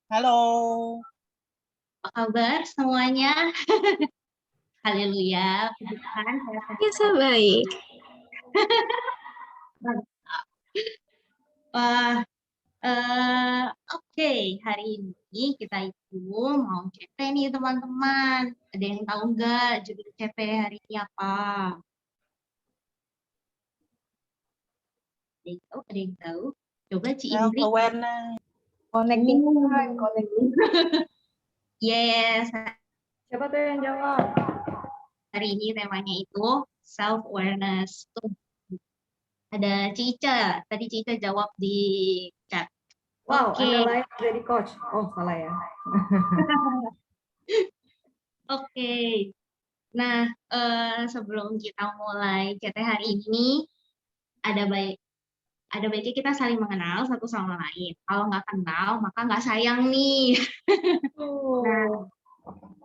Halo. Apa kabar semuanya? Haleluya, puji Tuhan, saya Biasa baik. Wah, oke, hari ini kita itu mau CP nih teman-teman. Ada yang tahu nggak judul CP hari ini apa? Ada yang tahu? Ada yang tahu? Coba Ci Indri. Self-awareness. Connecting time, connecting. Yes, Siapa tuh yang jawab? hari ini temanya itu self-awareness. Tuh, ada Cica. Tadi Cica jawab di chat. Wow, Oke. Anda layak jadi coach. Oh, salah ya. Oke. Nah, sebelum kita mulai CT hari ini, ada baiknya kita saling mengenal satu sama lain. Kalau nggak kenal, maka nggak sayang nih.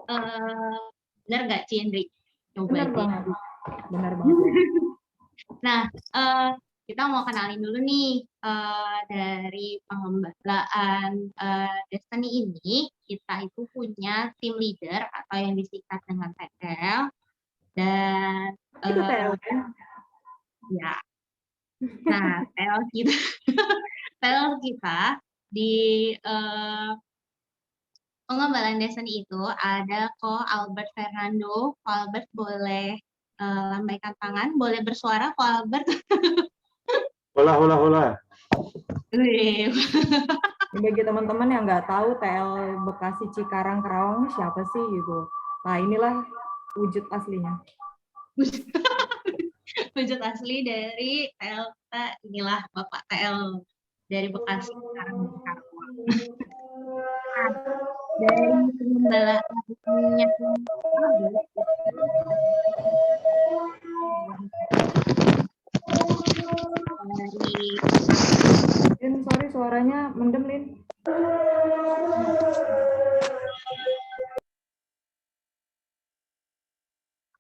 Nah, benar nggak, Cindri? Coba Benar Ci. banget. Benar banget. Nah, kita mau kenalin dulu nih dari pengembalaan Destiny ini, kita itu punya tim leader atau yang disingkat dengan TL. Dan Itu TL ya? ya. Nah, TL kita di pengembalaan Destiny itu ada Ko Albert Fernando. Ko Albert boleh lambaikan tangan, boleh bersuara Ko Albert. Hola, hola, hola. Wih, Ini bagi teman-teman yang nggak tahu TL Bekasi Cikarang Kerawang ini siapa sih gitu. Nah, inilah wujud aslinya. wujud asli dari TL kita, inilah Bapak TL dari Bekasi sekarang di Karawang. Nah, dari pengembalaannya dari Lin, sorry suaranya mendem, Lin.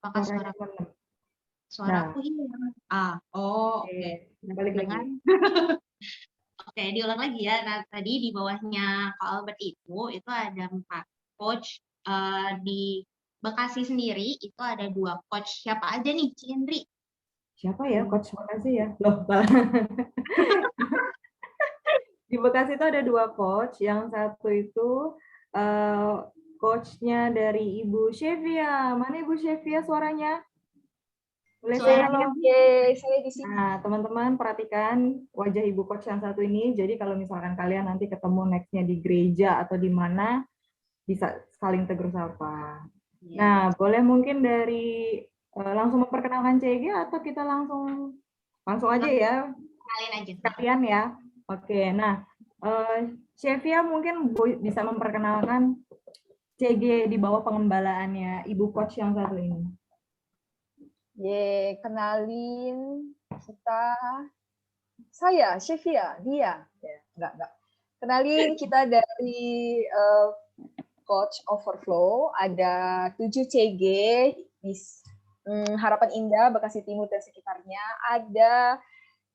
apakah Suaranya mendem. suaraku hilang? Oke. Balik lagi. Dengan Oke, diulang lagi ya. Nah, tadi di bawahnya Kak Albert itu ada 4 coach. Di Bekasi sendiri itu ada 2 coach. Siapa aja nih, Cindri? Siapa ya coach Bekasi ya? Loh, di Bekasi itu ada 2 coach. Yang satu itu coachnya dari Ibu Shevia. Mana Ibu Shevia suaranya? Boleh saya halo? Oke, saya di sini. Nah, teman-teman perhatikan wajah Ibu coach yang satu ini. Jadi kalau misalkan kalian nanti ketemu next-nya di gereja atau di mana, bisa saling tegur sapa. Nah, boleh mungkin dari langsung memperkenalkan CG atau kita langsung aja ya? Kalian aja. Sekalian ya. Oke, nah Shevia mungkin bisa memperkenalkan CG di bawah pengembalaannya Ibu Coach yang satu ini. Kenalin saya Shevia, dia. Enggak. Kenalin kita dari Coach Overflow, ada 7 CG di Harapan Indah, Bekasi Timur dan sekitarnya. Ada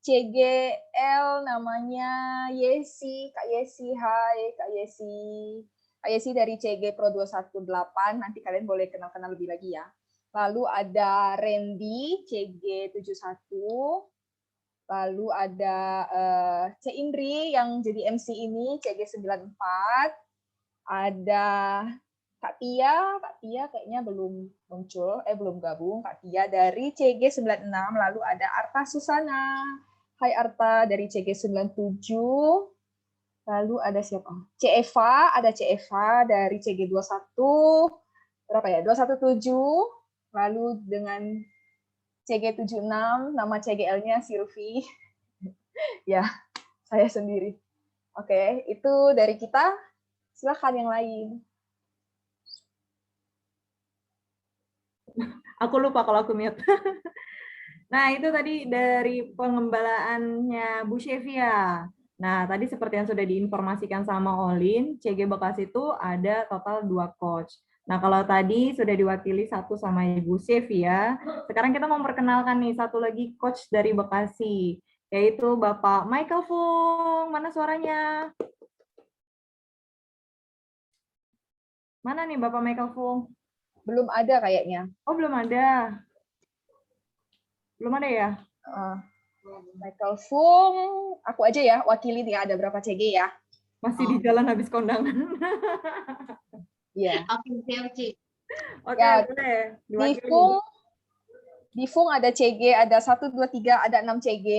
CGL namanya Yesi, Kak Yesi, hai Kak Yesi. Kak Yesi dari CG Pro 218, nanti kalian boleh kenal-kenal lebih lagi ya. Lalu ada Randy, CG 71. Lalu ada C. Indri yang jadi MC ini, CG 94. Ada Kak Tia kayaknya belum muncul, belum gabung. Kak Tia dari CG 96. Lalu ada Arta Susana. Hai Arta dari CG 97. Lalu ada siapa? Ada C. Eva dari CG 21. Berapa ya? 217. Lalu dengan CG 76, nama CGL-nya Sylvie. Ya, saya sendiri. Oke, itu dari kita. Silakan yang lain. Aku lupa kalau aku mute. Nah, itu tadi dari pengembalaannya Bu Shevia. Nah, tadi seperti yang sudah diinformasikan sama Olin, CG Bekasi itu ada total 2 coach. Nah, kalau tadi sudah diwakili satu sama Ibu Shevia, sekarang kita mau memperkenalkan nih satu lagi coach dari Bekasi, yaitu Bapak Michael Fung. Mana suaranya? Mana nih Bapak Michael Fung? Belum ada kayaknya. Oh, belum ada. Belum ada ya? Michael Fung, aku aja ya wakilin ya, ada berapa CG ya? Masih di jalan habis kondangan. Iya. Oke, siap, Ci. Oke, Ya, boleh. Di Diwakili. Fung, ada CG, ada 1, 2, 3, ada 6 CG,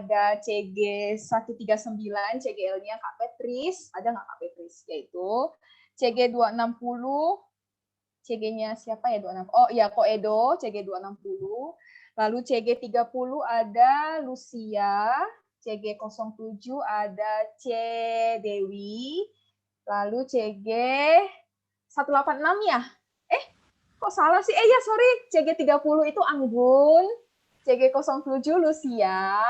ada CG 139, CGL-nya Kak Petris, ada nggak Kak Petris? Yaitu CG 260, CG-nya siapa ya 26? Oh iya, Koedo, CG 260. Lalu CG 30 ada Lucia, CG 07 ada C Dewi, lalu CG 186 ya? Kok salah sih? Ya sorry, CG 30 itu Anggun, CG 07 Lucia,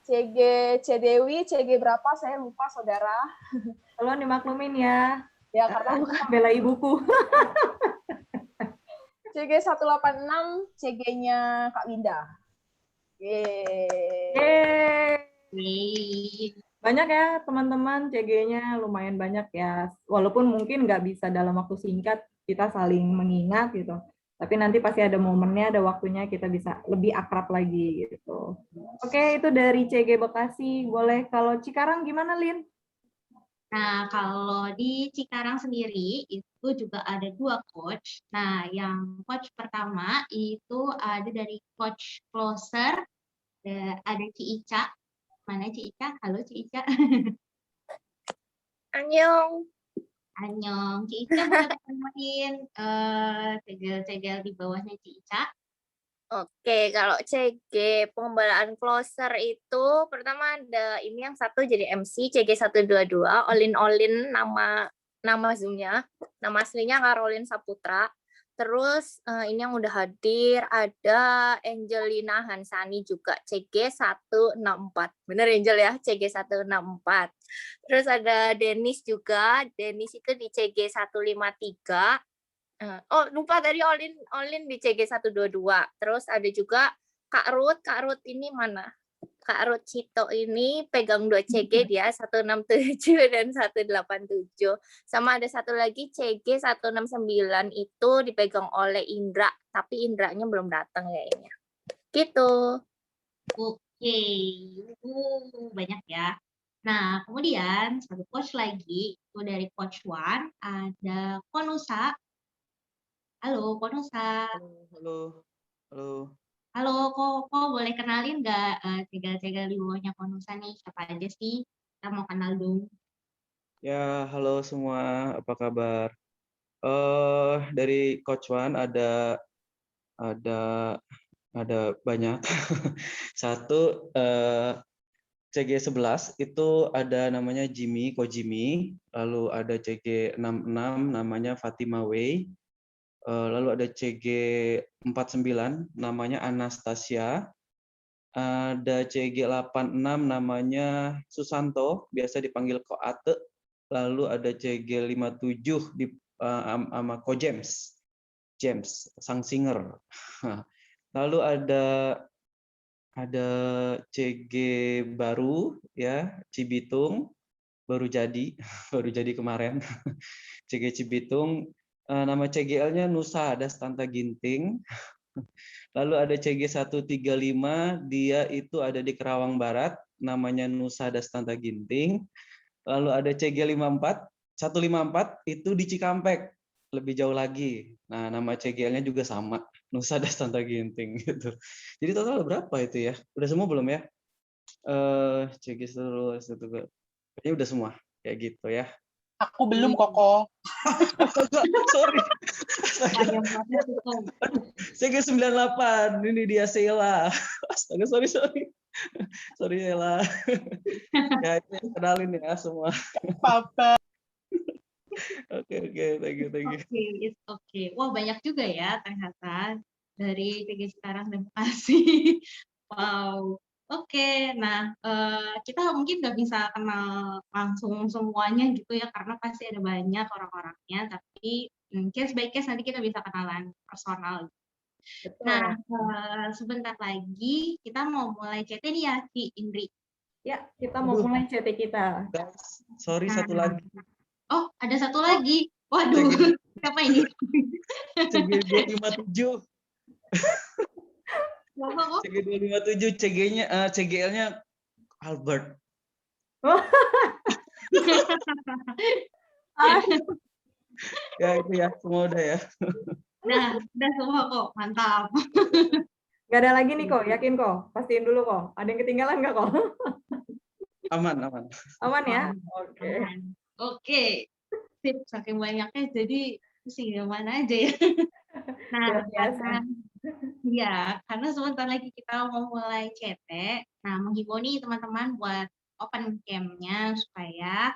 CG C Dewi, CG berapa? Saya lupa saudara. Tolong dimaklumin ya. Ya karena bukan Membela ibuku. CG 186, CG-nya Kak Winda. Yeay. Yeay. Banyak ya teman-teman, CG-nya lumayan banyak ya. Walaupun mungkin nggak bisa dalam waktu singkat kita saling mengingat gitu. Tapi nanti pasti ada momennya, ada waktunya kita bisa lebih akrab lagi gitu. Oke, itu dari CG Bekasi. Boleh kalau Cikarang gimana, Lin? Nah, kalau di Cikarang sendiri itu juga ada 2 coach. Nah, yang coach pertama itu ada dari coach closer, ada Ci Ica. Mana Ci Ica? Halo Ci Ica. Annyeong. Annyeong. Ci Ica boleh kenalin segel-segel di bawahnya Ci Ica. Oke, kalau CG pengembalaan closer itu pertama ada ini yang satu jadi MC CG 122 Olin nama Zoom-nya, nama aslinya Caroline Saputra. Terus ini yang udah hadir ada Angelina Hansani juga CG 164. Bener Angel ya, CG 164. Terus ada Dennis juga, Dennis itu di CG 153. Oh, lupa tadi Olin di CG 122. Terus ada juga Kak Ruth ini mana? Kak Ruth Cito ini pegang 2 CG dia 167 dan 187. Sama ada satu lagi CG 169 itu dipegang oleh Indra, tapi Indranya belum datang kayaknya. Gitu. Oke, banyak ya. Nah, kemudian satu coach lagi itu dari coach One ada Konusa. Halo Konusa. Halo. Halo, kok boleh kenalin nggak segel-segel di bawahnya Konusa nih? Siapa aja sih? Kita mau kenal dong. Ya, halo semua. Apa kabar? Dari Coach One ada banyak. Satu CG11 itu ada namanya Ko Jimmy, lalu ada CG66 namanya Fatima Wei. Lalu ada CG49 namanya Anastasia. Ada CG86 namanya Susanto, biasa dipanggil Ko Ate. Lalu ada CG57 sama Ko James, sang singer. Lalu ada CG baru ya, Cibitung, baru jadi kemarin. CG Cibitung, nama CGL-nya Nusa Dastanta Ginting. Lalu ada CG 135, dia itu ada di Kerawang Barat, namanya Nusa Dastanta Ginting. Lalu ada CG 154 itu di Cikampek, lebih jauh lagi. Nah, nama CGL-nya juga sama, Nusa Dastanta Ginting gitu. Jadi total berapa itu ya? Udah semua belum ya? CG terus itu kayaknya udah semua kayak gitu ya. Aku belum, Koko. Sorry. CG 98, ini dia Sheila. Astaga, sorry. Sorry Sheila. Ya, itu kenalin ya semua. Papa. Oke, thank you. Oke. Wah, banyak juga ya ternyata dari CG Cikarang dan Bekasi. Wow. Oke, nah kita mungkin nggak bisa kenal langsung semuanya gitu ya, karena pasti ada banyak orang-orangnya, tapi case by case nanti kita bisa kenalan personal. Betul. Nah, sebentar lagi kita mau mulai CT nih ya, Ci Indri. Ya, kita mau mulai CT kita. Guys, sorry satu lagi. Oh, ada satu lagi. Waduh, CG siapa ini? CG 257. Siapa kok? CG 257, CGL-nya Albert. Ya itu ya, semua udah ya. Nah, udah semua kok, mantap. Gak ada lagi nih kok, yakin kok. Pastiin dulu kok. Ada yang ketinggalan nggak kok? Aman, aman. Aman ya? Aman. Oke. Oke, sip, saking banyaknya jadi pusing yang mana aja ya. Nah, Luar biasa. karena sebentar lagi kita mau mulai CT. Nah, menghimbau nih teman-teman buat open cam-nya supaya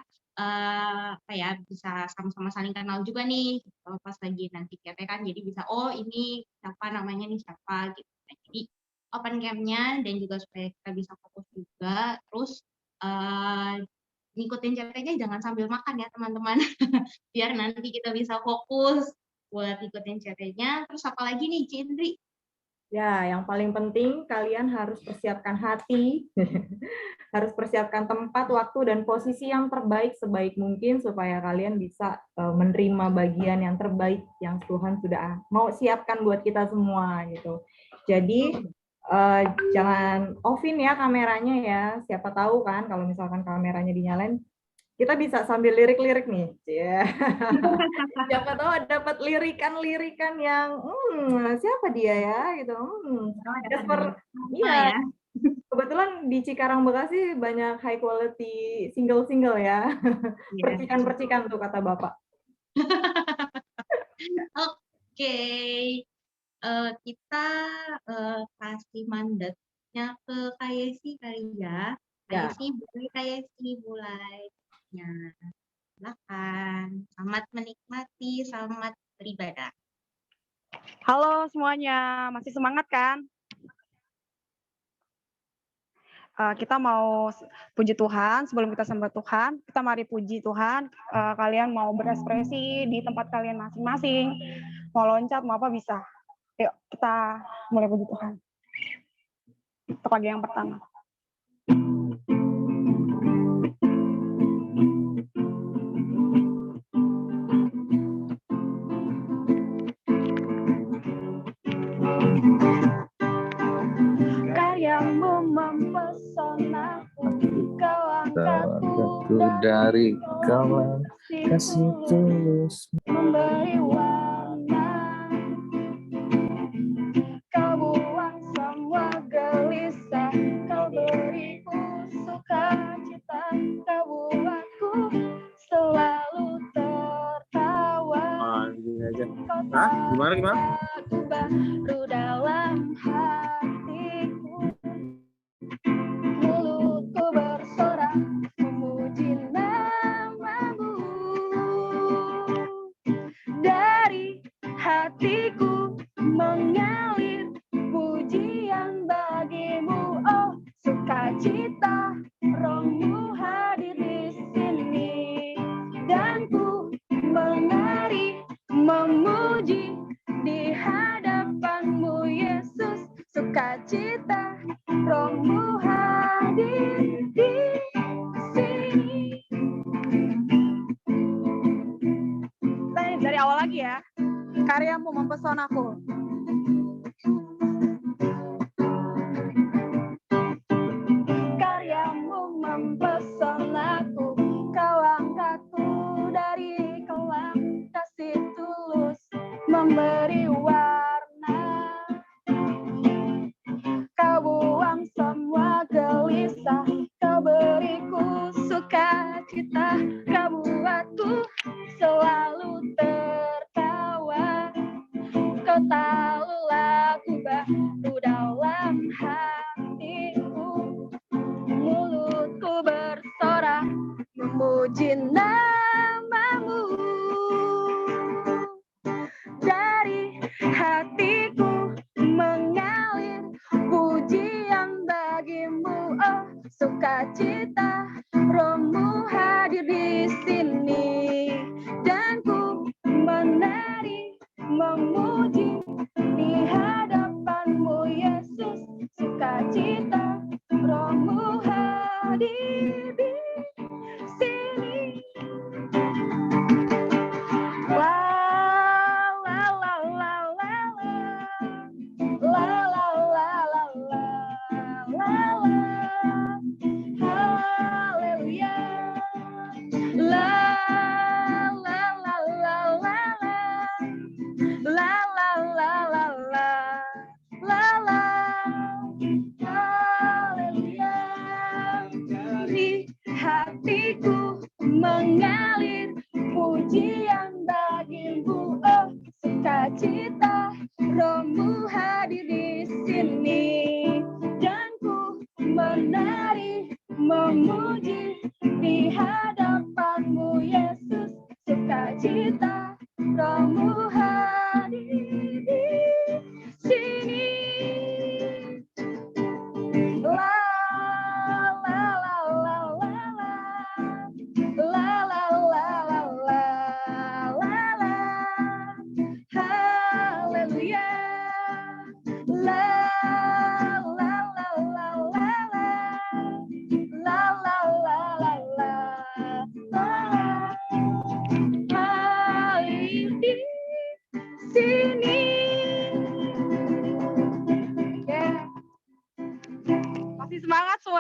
bisa sama-sama saling kenal juga nih. Gitu. Pas lagi nanti CT kan jadi bisa, oh ini siapa namanya nih siapa gitu. Nah, jadi open cam-nya dan juga supaya kita bisa fokus juga. Terus ngikutin CT-nya jangan sambil makan ya teman-teman. Biar nanti kita bisa fokus buat ikutin CT-nya. Terus apa lagi nih, Cindri? Ya, yang paling penting kalian harus persiapkan hati, harus persiapkan tempat, waktu, dan posisi yang terbaik sebaik mungkin supaya kalian bisa menerima bagian yang terbaik yang Tuhan sudah mau siapkan buat kita semua gitu. Jadi jangan off-in ya kameranya ya. Siapa tahu kan kalau misalkan kameranya dinyalain, kita bisa sambil lirik-lirik nih. Yeah. Siapa tahu dapat lirikan-lirikan yang siapa dia ya gitu. Iya. Ya. Kebetulan di Cikarang Bekasi banyak high quality single-single ya. Percikan-percikan tuh kata Bapak. Oke. Kita kasih mandatnya ke Kayesi kali ya. Kayesi mulai. Ya, silakan. Selamat menikmati, selamat beribadah. Halo semuanya, masih semangat kan? Kita mau puji Tuhan. Sebelum kita sembah Tuhan, kita mari puji Tuhan. Kalian mau berekspresi di tempat kalian masing-masing, mau loncat, mau apa bisa. Yuk kita mulai puji Tuhan. Untuk pagi yang pertama. Karyamu mempesonaku, kau angkatku dari kawan kasih tulus, memberi warna. Kau buang semua gelisah, kau beriku sukacita, kau buatku selalu tertawa. Kau Gimana? aku baru dalam hatiku, mulutku bersorak memuji namamu. Dari hatiku mengalir pujian bagimu, oh sukacita rohmu hadir di sini, dan ku menari memuji di hadapanmu Yesus, sukacita rohmu hadir di sini. Dari awal lagi ya. Karyamu mempesonaku. Karyamu mempesonaku, kau angkatku dari kelam kasih tulus, memberi warna. Kau buang semua gelisah, kau beriku sukacita, kau buatku selalu tertawa. Kau tahulah aku baru dalam hatiku, mulutku bersorak memuji namamu. Dari hatiku mengalir pujian bagimu, oh sukacita rohmu hadir di sini, dan ku menari memuji di hadapanmu Yesus, sukacita rohmu hadir di sini.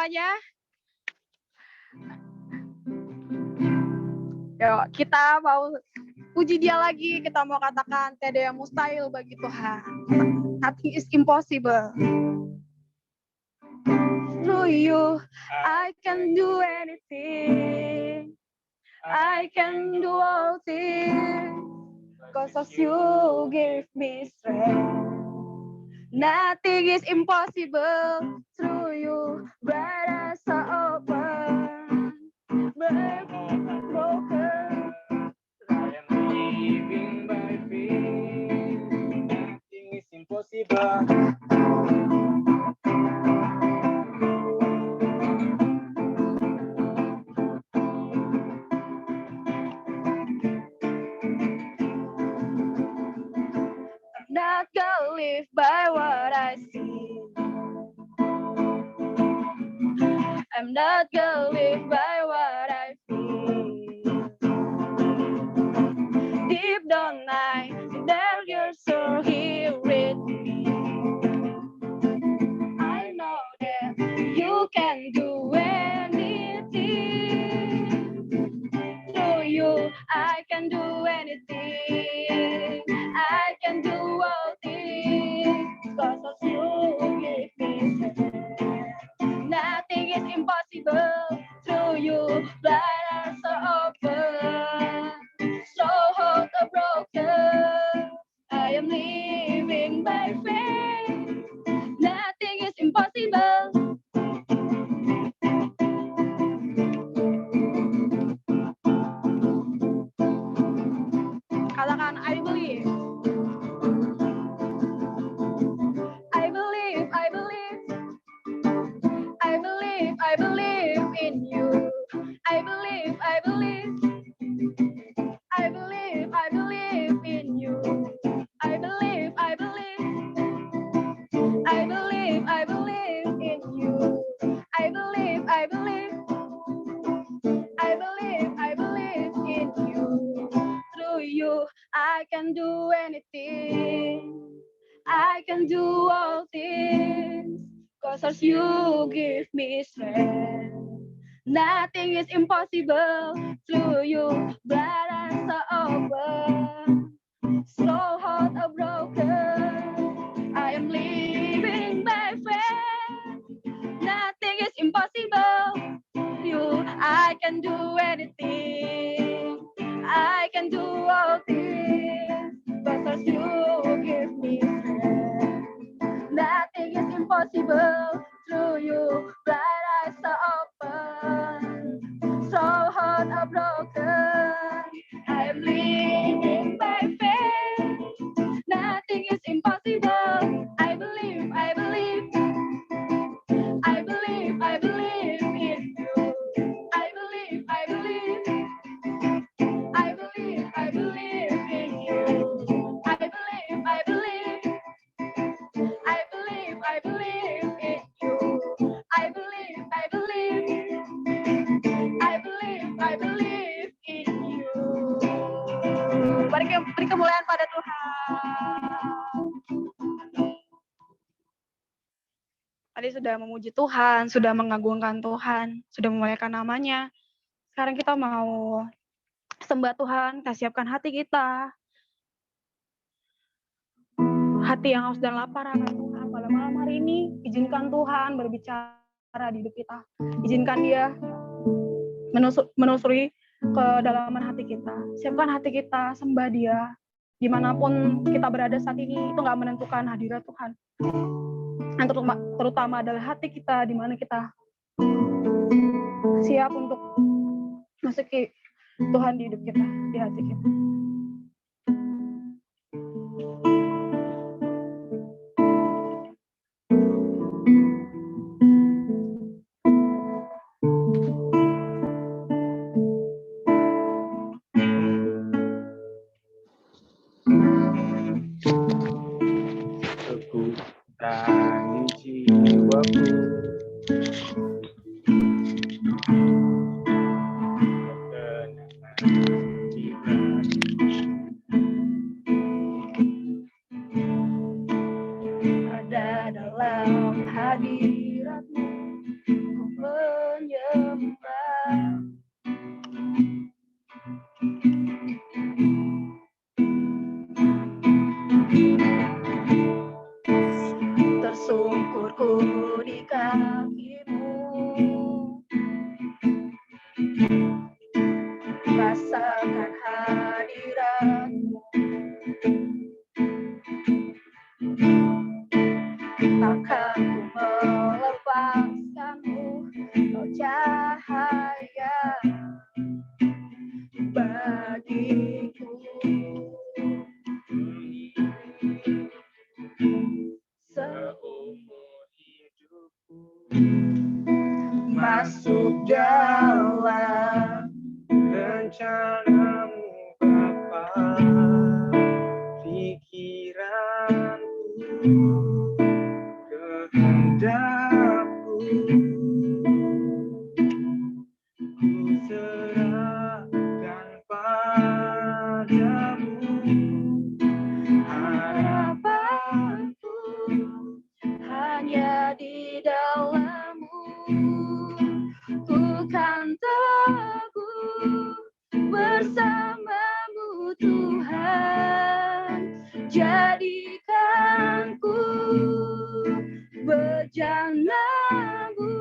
semuanya. Yuk, kita mau puji dia lagi, kita mau katakan tiada yang mustahil bagi Tuhan. Nothing is impossible. Through you, I can do anything. I can do all things. Cause of you give me strength. Nothing is impossible. Through you, bright eyes are open. Broken. I am living by faith. Nothing is impossible. Not gonna live by what I see. I'm not gonna live by what I feel. Deep down I know that you're so here with me. I know that you can do anything. Through you, I can do anything. I can do all things. Cause of you give me strength. Nothing is impossible. Through you, blind eyes are open. So heart are broken. I am living by faith. Nothing is impossible. Katakan, I believe. I believe, I believe. I believe, I believe in you. I believe, I believe. I believe, I believe in you. I believe, I believe. I believe, I believe in you. I believe, I believe. I believe, I believe in you. Through you, I can do anything. I can do all things. Cause as you give me strength. Nothing is impossible. Through you, blind eyes are open. Slow heart are broken. I am living by faith. Nothing is impossible. You, I can do anything. I can do all things. Because you give me strength. Nothing is impossible. Through you, bright eyes are open. So heart are broken. I am living by faith. Nothing is impossible. I believe, I believe. I believe, I believe in you. I believe, I believe. I believe, I believe in you. I believe, I believe. I believe, I believe in you. I believe, I believe. I believe, I believe in you. Beri kemuliaan pada Tuhan. Tadi sudah memuji Tuhan, sudah mengagungkan Tuhan, sudah memuliakan namanya. Sekarang kita mau sembah Tuhan, kita siapkan hati kita. Hati yang haus dan lapar akan Tuhan pada malam hari ini. Izinkan Tuhan berbicara di hidup kita. Izinkan dia menelusuri kedalaman hati kita. Siapkan hati kita, sembah dia. Dimanapun kita berada saat ini, itu nggak menentukan hadirat Tuhan. Yang terutama adalah hati kita, di mana kita siap untuk masuki Tuhan di hidup kita, di hati kita. Teguhkan jiwaku. Ada dalam hadirat-Mu, ku akan hadirat-Mu. Takkan ku melepaskan-Mu, Kau cahaya bagiku. Seumur hidupku Masuk dalam rencanamu Bapa, pikiranku, kehendakku, ku serahkan padamu. harapanku hanya di dalam-Mu. Ku kan teguh bersama-Mu Tuhan. Jadikan ku bejana-Mu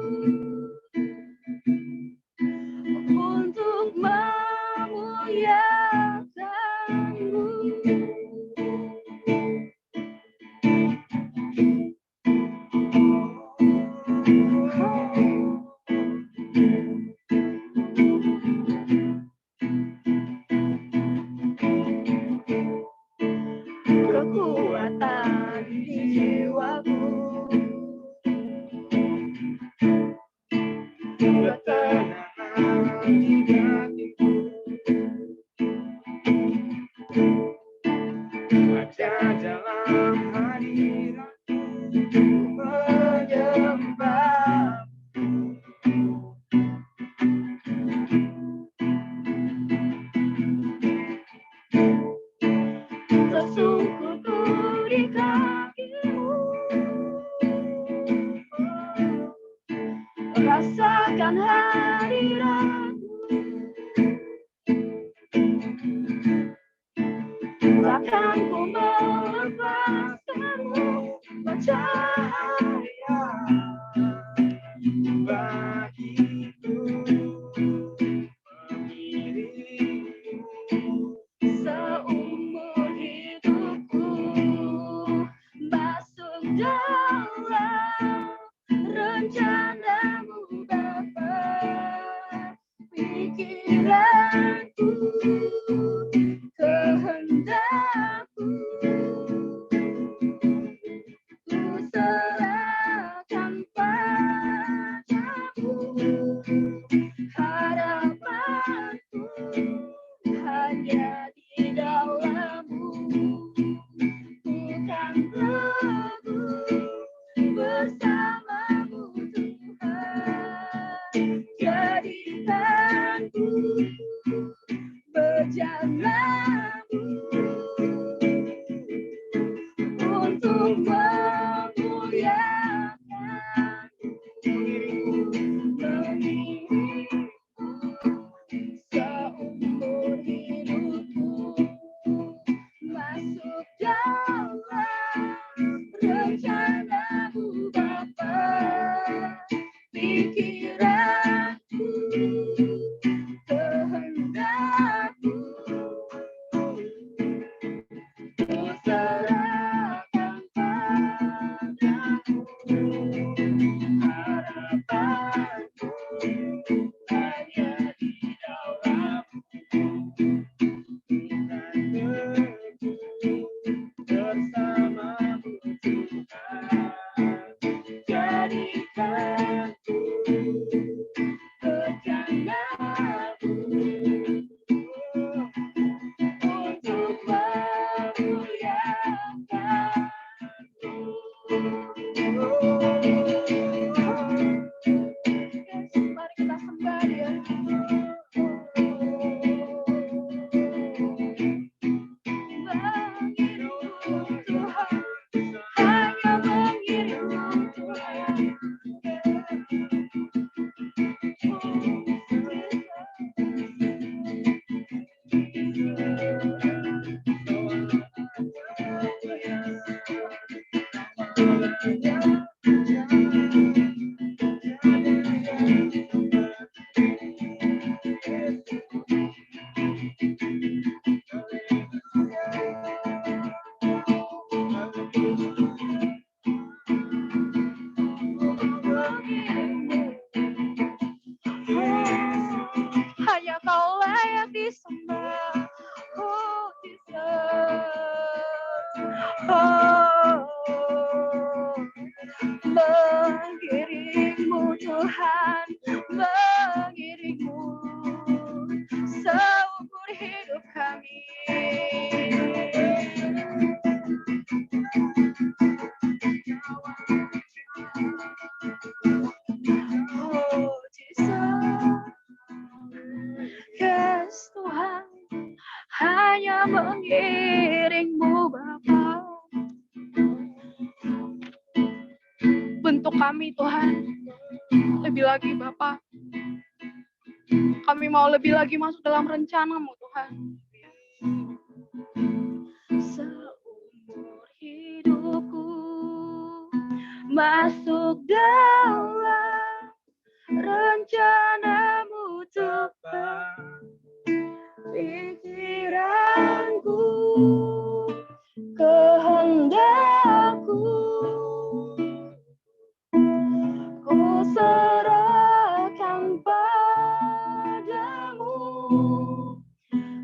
untuk memuliakan-Mu. Kekuatan di jiwaku, ketenangan di hatiku, ada dalam hadirat-Mu menyembah. tersungkurku di kaki-Mu. Rasakan hadirat-Mu, takkan ku melepaskan-Mu, Kau cahaya Bagiku memilihmu, seumur hidupku. Masuk dalam rencana-Mu Bapa, pikiranku, kehendakku, ku serahkan padamu. Harapanku hanya di dalam-Mu. Ku kan teguh bersama-Mu Tuhan. Jadikan ku bejana-Mu untuk memuliakan-Mu. Seumur hidupku, masuk dalam rencana-Mu Bapa, pikiranku, kehendakku, hidup kami. Oh Jesus, yes Tuhan, hanya mengiringmu Bapa. Bentuk kami Tuhan, lebih lagi Bapa. Kami mau lebih lagi masuk dalam rencana-Mu Tuhan. Seumur hidupku masuk dalam rencana-Mu tepat. Pikiranku, kehendakku, ku serahkan padamu.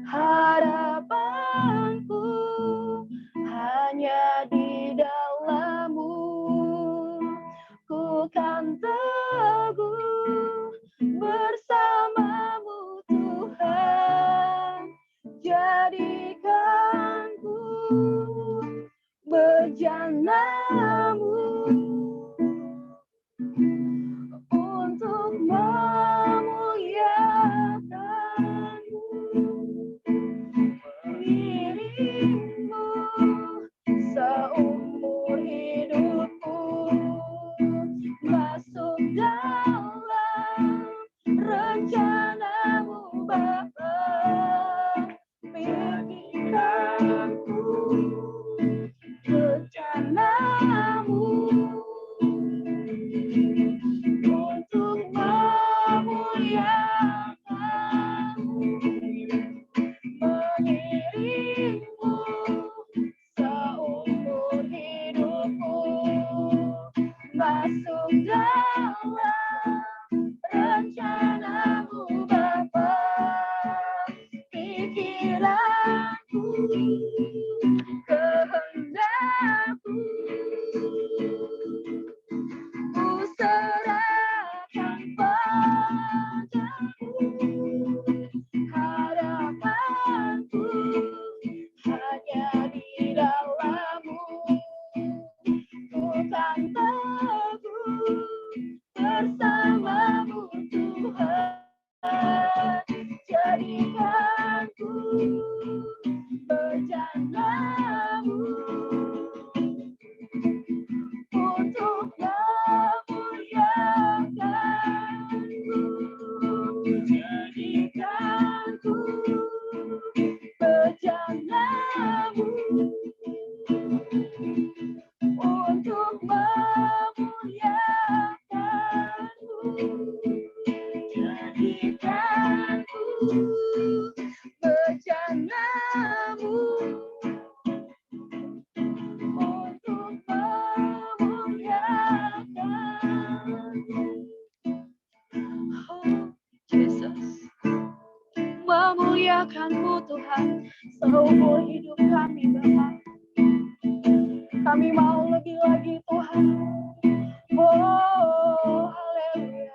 Harapanku hanya di dalam-Mu. Ku kan teguh bersama-Mu Tuhan. Jadikanku bejana-Mu untuk memuliakan-Mu. Mengiringmu seumur hidupku masuk dalam rencana-Mu Bapa. Pikiranku, rencana-Mu untuk memuliakan-Mu. Mengiringmu seumur hidupku masuk dalam rencana-Mu Bapa. Pikiranku, kehendakku, ku serahkan padamu. Harapanku hanya di dalam-Mu. Ku kan teguh bersama-Mu Tuhan. Jadikanku bejana-Mu untuk memuliakan-Mu. Jadikanku bejana-Mu untuk memuliakan-Mu. Jadikanku bejana-Mu untuk memuliakan-Mu. Oh Jesus, memuliakan-Mu Tuhan seumur hidup kami Bapa. Kami mau lebih lagi Tuhan. Oh haleluya.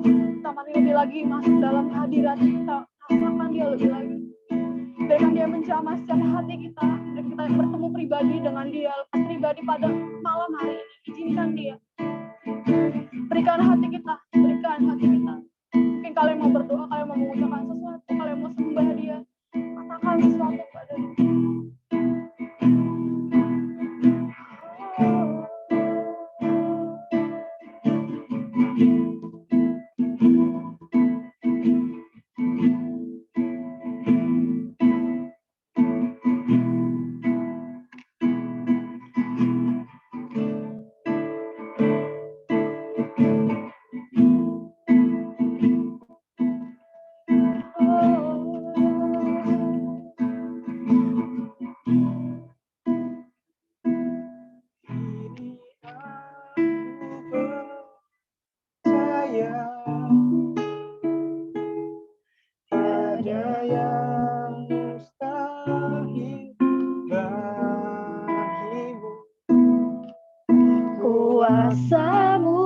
Kita mari lebih lagi masuk dalam hadirat kita. Rasakan Dia lebih lagi. Biarkan Dia menjamah setiap hati kita. Dan kita bertemu pribadi dengan Dia. Lepas pribadi pada malam hari ini. Izinkan Dia. Berikan hati kita. Berikan hati kita. Mungkin kalian mau berdoa, kalian mau mengucapkan sesuatu, kalian mau sembah Dia. Katakan sesuatu pada Dia. Kuasamu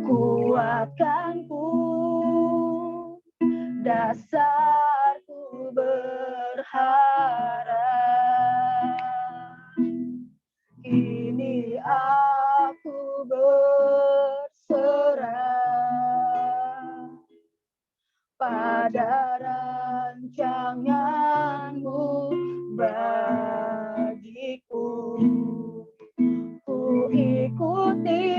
kuatkan pada rancanganmu bagiku. Ku ikuti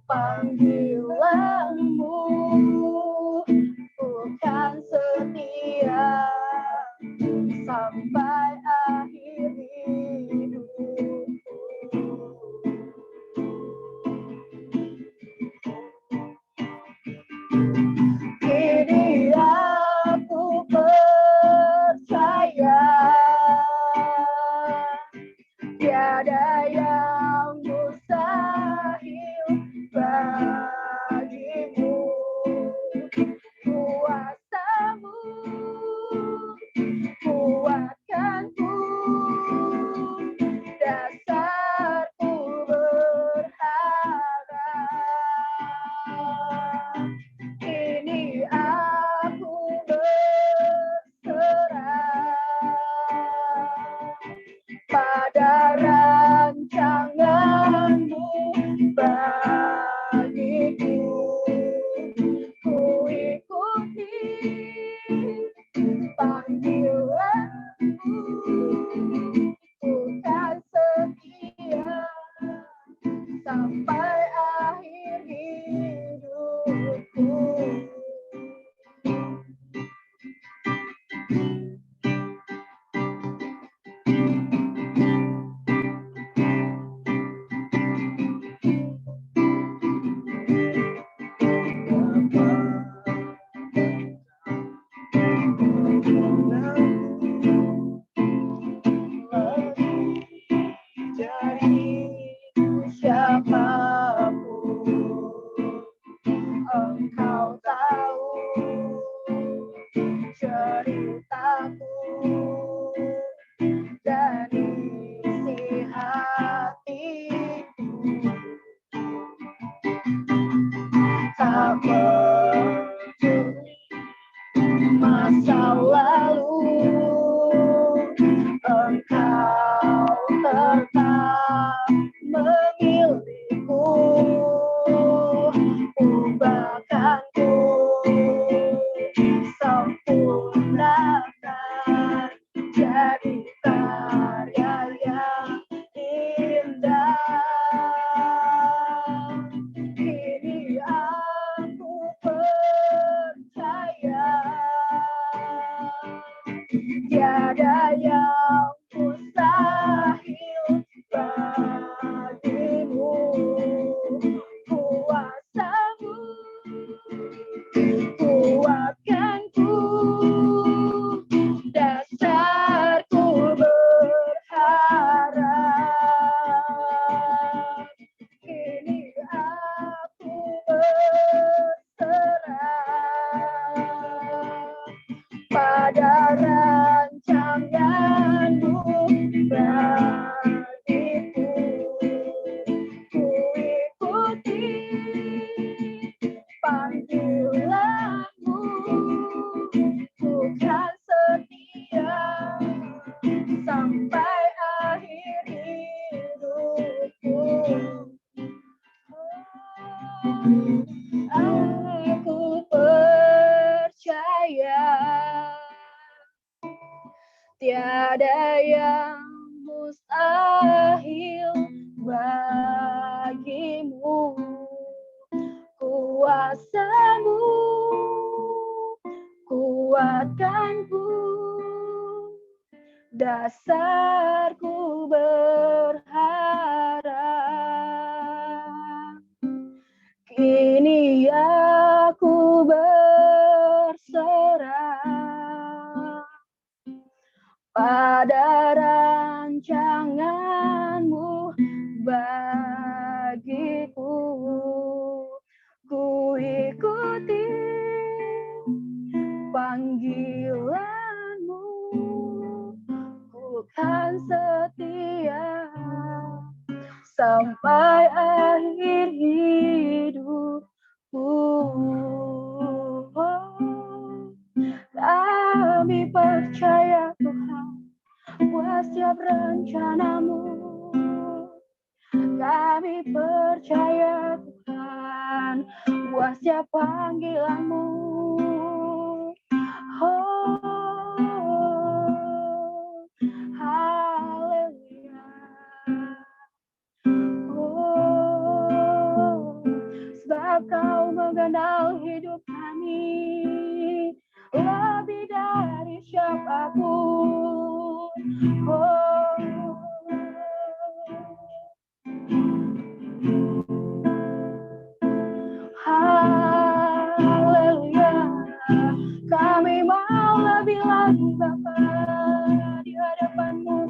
panggilanmu, bukan setia sampai akhir hidupku. Kini aku percaya tiada yang mustahil bagimu. Kuasamu kuatkanku, dasarku berharap. Kini aku berserah pada rancanganmu bagiku. Ku ikuti panggilanmu, bukan setia sampai akhir hidupku. Jadi siapapun engkau tahu ceritaku dan isi hatiku. Tak peduli masa lalu, engkau tetap memilihku. Ubahkanku, sempurnakan jadi karya yang indah. Kini aku percaya tiada yang mustahil bagimu. Kuasamu kuatkanku, dasarku berharap. Kini aku berserah pada rancanganmu bagiku. Ku ikuti panggilanmu, bukan setia sampai akhir hidupku. Aku percaya tiada yang mustahil bagimu. Kuasamu kuatkanku, dasarku berharap. Kini aku berserah pada rancanganmu bagiku. Ku ikuti panggilanmu, bukan setia sampai akhir hidupku. Kami percaya Tuhan buat setiap rencanamu. Kami percaya Tuhan buat setiap panggilanmu. mengenal hidup kami lebih dari siapapun. Oh. Haleluya, kami mau lebih lagi Bapa di hadapan-Mu,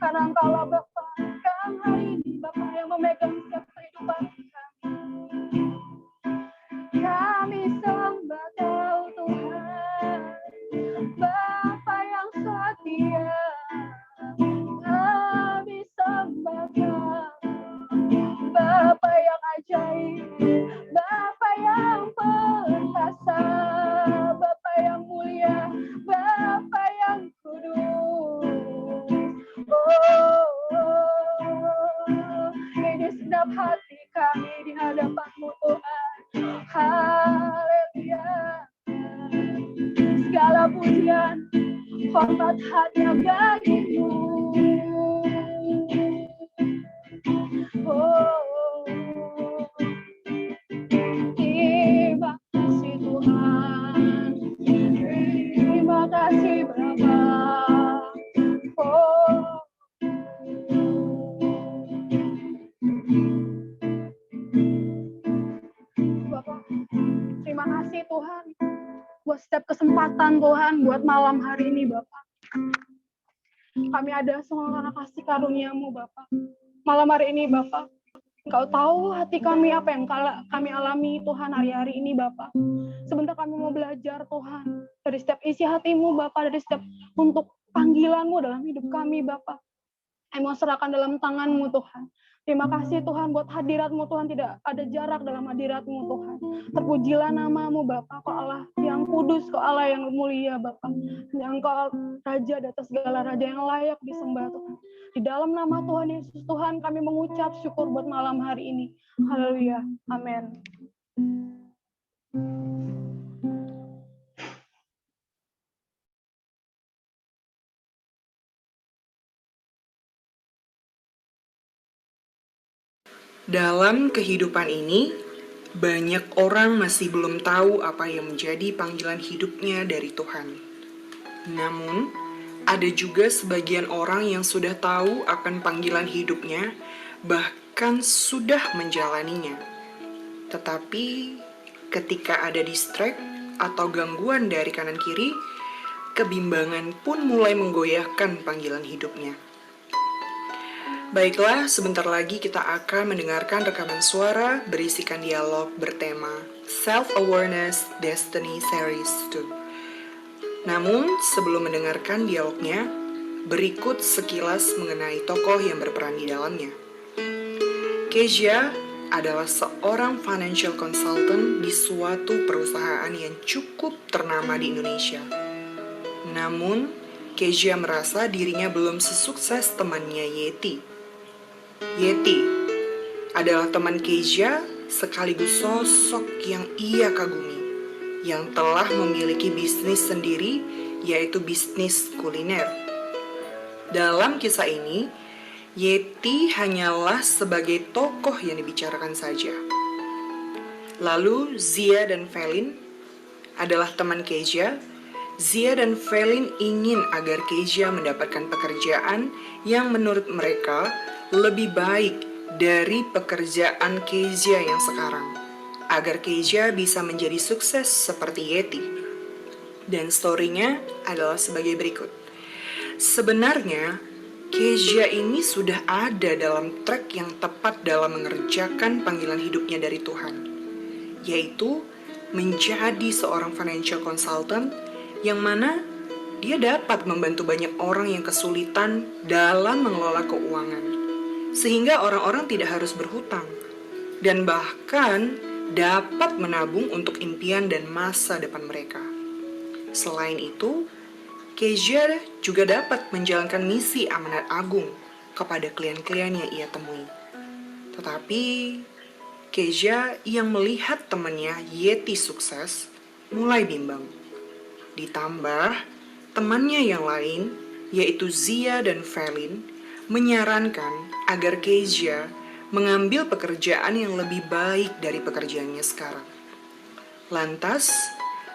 karena Engkaulah Bapa yang hari ini Bapa yang memegang setiap kehidupan kami. Kami sembah Kau Tuhan, Bapa yang setia. Kami sembah Kau, Bapa yang ajaib, Bapa yang perkasa, Bapa yang mulia, Bapa yang kudus. Ini segenap hati kami di hadapan-Mu Tuhan. Haleluya. Segala pujian, hormat hanya bagi-Mu. Terima kasih Tuhan, terima kasih Bapa. Bapak, terima kasih Tuhan buat setiap kesempatan Tuhan buat malam hari ini Bapak. Kami ada semua karena kasih karunia-Mu Bapak. Malam hari ini Bapak, Engkau tahu hati kami apa yang kami alami Tuhan hari-hari ini Bapak. Sebentar kami mau belajar Tuhan dari setiap isi hati-Mu Bapak, dari setiap untuk panggilan-Mu dalam hidup kami Bapak. Kami mau serahkan dalam tangan-Mu Tuhan. Terima kasih Tuhan buat hadirat-Mu Tuhan, tidak ada jarak dalam hadirat-Mu Tuhan. Terpujilah nama-Mu Bapa, Kau Allah yang kudus, Kau Allah yang mulia Bapa. Yang Kau Raja di atas segala raja yang layak disembah Tuhan. Di dalam nama Tuhan Yesus Tuhan kami mengucap syukur buat malam hari ini. Haleluya. Amin. Dalam kehidupan ini, banyak orang masih belum tahu apa yang menjadi panggilan hidupnya dari Tuhan. Namun, ada juga sebagian orang yang sudah tahu akan panggilan hidupnya, bahkan sudah menjalaninya. Tetapi, ketika ada distract atau gangguan dari kanan kiri, kebimbangan pun mulai menggoyahkan panggilan hidupnya. Baiklah, sebentar lagi kita akan mendengarkan rekaman suara berisikan dialog bertema Self-Awareness Destiny Series 2. Namun, sebelum mendengarkan dialognya, berikut sekilas mengenai tokoh yang berperan di dalamnya. Kezia adalah seorang financial consultant di suatu perusahaan yang cukup ternama di Indonesia. Namun, Kezia merasa dirinya belum sesukses temannya Yeti. Yeti adalah teman Kezia sekaligus sosok yang ia kagumi, yang telah memiliki bisnis sendiri, yaitu bisnis kuliner. Dalam kisah ini, Yeti hanyalah sebagai tokoh yang dibicarakan saja. Lalu Zia dan Felin adalah teman Kezia. Zia dan Felin ingin agar Kezia mendapatkan pekerjaan yang menurut mereka lebih baik dari pekerjaan Kezia yang sekarang, agar Kezia bisa menjadi sukses seperti Yeti. Dan story-nya adalah sebagai berikut. Sebenarnya, Kezia ini sudah ada dalam track yang tepat dalam mengerjakan panggilan hidupnya dari Tuhan, yaitu menjadi seorang financial consultant yang mana dia dapat membantu banyak orang yang kesulitan dalam mengelola keuangan, sehingga orang-orang tidak harus berhutang, dan bahkan dapat menabung untuk impian dan masa depan mereka. Selain itu, Kezia juga dapat menjalankan misi amanat agung kepada klien-klien yang ia temui. Tetapi, Kezia yang melihat temannya Yeti sukses mulai bimbang. Ditambah, temannya yang lain, yaitu Zia dan Felin, menyarankan agar Kezia mengambil pekerjaan yang lebih baik dari pekerjaannya sekarang. Lantas,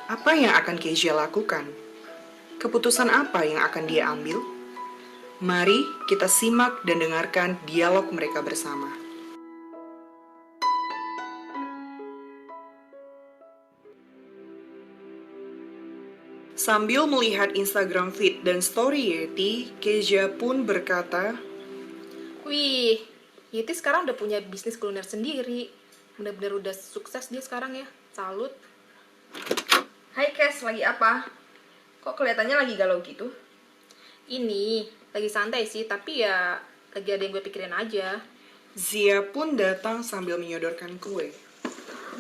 apa yang akan Kezia lakukan? Keputusan apa yang akan dia ambil? Mari kita simak dan dengarkan dialog mereka bersama. Sambil melihat Instagram feed dan story Yeti, Kezia pun berkata, Wih, Yeti sekarang udah punya bisnis kuliner sendiri. Bener-bener udah sukses dia sekarang ya. Salut. Hai Kes, lagi apa? Kok kelihatannya lagi galau gitu? Ini lagi santai sih, tapi ya lagi ada yang gue pikirin aja. Zia pun datang sambil menyodorkan kue.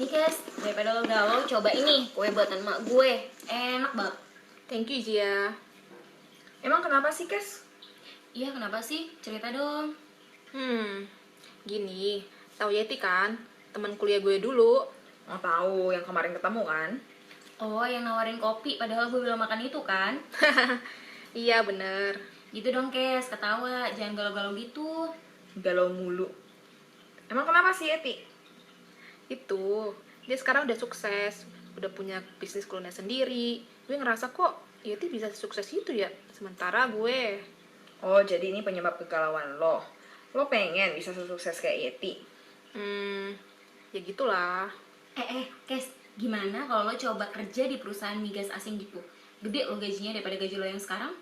Nih Kes, daripada lo galau, coba ini kue buatan mak gue. Enak banget. Thank you, Zia. Emang kenapa sih Kes? Iya, kenapa sih? Cerita dong. Gini, tahu Yeti kan? Teman kuliah gue dulu. Mau tahu yang kemarin ketemu kan? Oh, yang nawarin kopi padahal gue belum makan itu kan? Iya, bener. Gitu dong Kes, ketawa. Jangan galau-galau gitu. Galau mulu. Emang kenapa sih Yeti? Itu, dia sekarang udah sukses. Udah punya bisnis kuliner sendiri. Gue ngerasa kok Yeti bisa sukses itu ya. Sementara gue... Oh, jadi ini penyebab kegalauan lo. Lo pengen bisa sukses kayak Yeti? Ya gitulah. Kes, gimana kalau lo coba kerja di perusahaan migas asing gitu? Gede lo gajinya daripada gaji lo yang sekarang?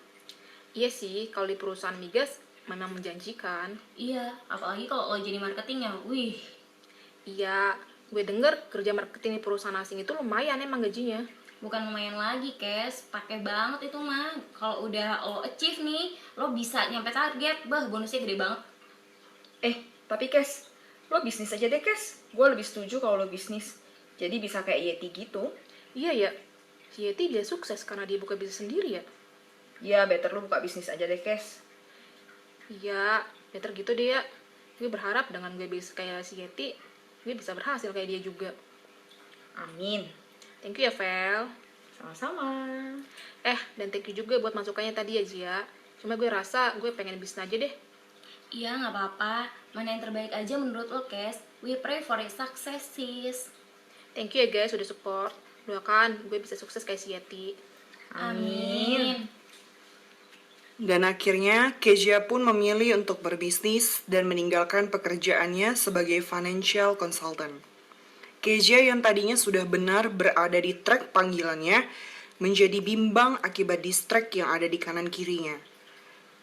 Iya sih, kalau di perusahaan migas memang menjanjikan. Iya, apalagi kalau lo jadi marketingnya, wih. Iya, gue denger kerja marketing di perusahaan asing itu lumayan emang gajinya. Bukan lumayan lagi, Kes. Pakai banget itu mah. Kalau udah lo achieve nih, lo bisa nyampe target. Bah, bonusnya gede banget. Tapi Kes, lo bisnis aja deh Kes. Gue lebih setuju kalau lo bisnis. Jadi bisa kayak Yeti gitu. Iya ya, si Yeti dia sukses karena dia buka bisnis sendiri ya. Ya, better lo buka bisnis aja deh Kes. Iya, better gitu deh ya. Gue berharap dengan gue bisa kayak si Yeti, gue bisa berhasil kayak dia juga. Amin. Thank you ya, Vel. Sama-sama. Dan thank you juga buat masukannya tadi ya, Zia. Cuma gue rasa gue pengen bisnis aja deh. Iya, nggak apa-apa. Mana yang terbaik aja menurut lo, Kes. We pray for your success, sis. Thank you ya guys, udah support. Doakan gue bisa sukses kayak si Yeti. Amin. Dan akhirnya, Kezia pun memilih untuk berbisnis dan meninggalkan pekerjaannya sebagai financial consultant. Kezia yang tadinya sudah benar berada di trek panggilannya, menjadi bimbang akibat distract yang ada di kanan kirinya.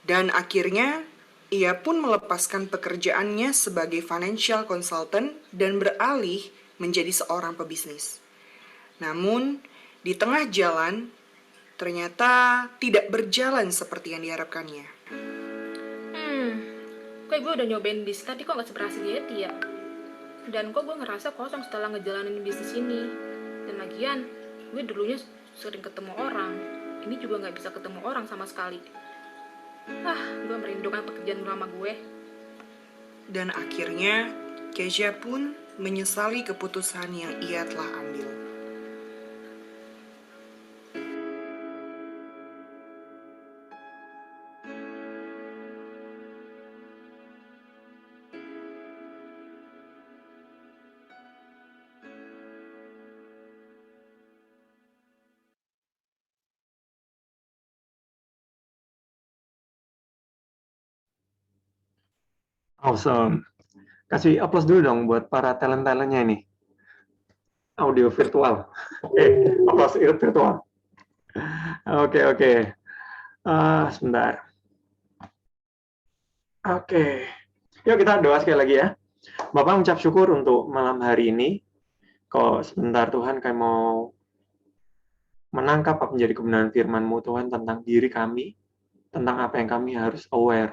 Dan akhirnya, ia pun melepaskan pekerjaannya sebagai financial consultant dan beralih menjadi seorang pebisnis. Namun, di tengah jalan, ternyata tidak berjalan seperti yang diharapkannya. Kayak gue udah nyobain bisnis tadi kok gak seberhasil Yeti ya. Dan kok gue ngerasa kosong setelah ngejalanin bisnis ini. Dan lagian, gue dulunya sering ketemu orang. Ini juga gak bisa ketemu orang sama sekali. Gue merindukan pekerjaan lama gue. Dan akhirnya, Kezia pun menyesali keputusan yang ia telah ambil. Awesome. Kasih aplaus dulu dong buat para talent-talentnya ini. Audio virtual. Aplaus virtual. Oke. Sebentar. Oke. Yuk kita doa sekali lagi ya. Bapak mengucap syukur untuk malam hari ini. Kok sebentar Tuhan kami mau menangkap apa menjadi kebenaran firman-Mu Tuhan tentang diri kami, tentang apa yang kami harus aware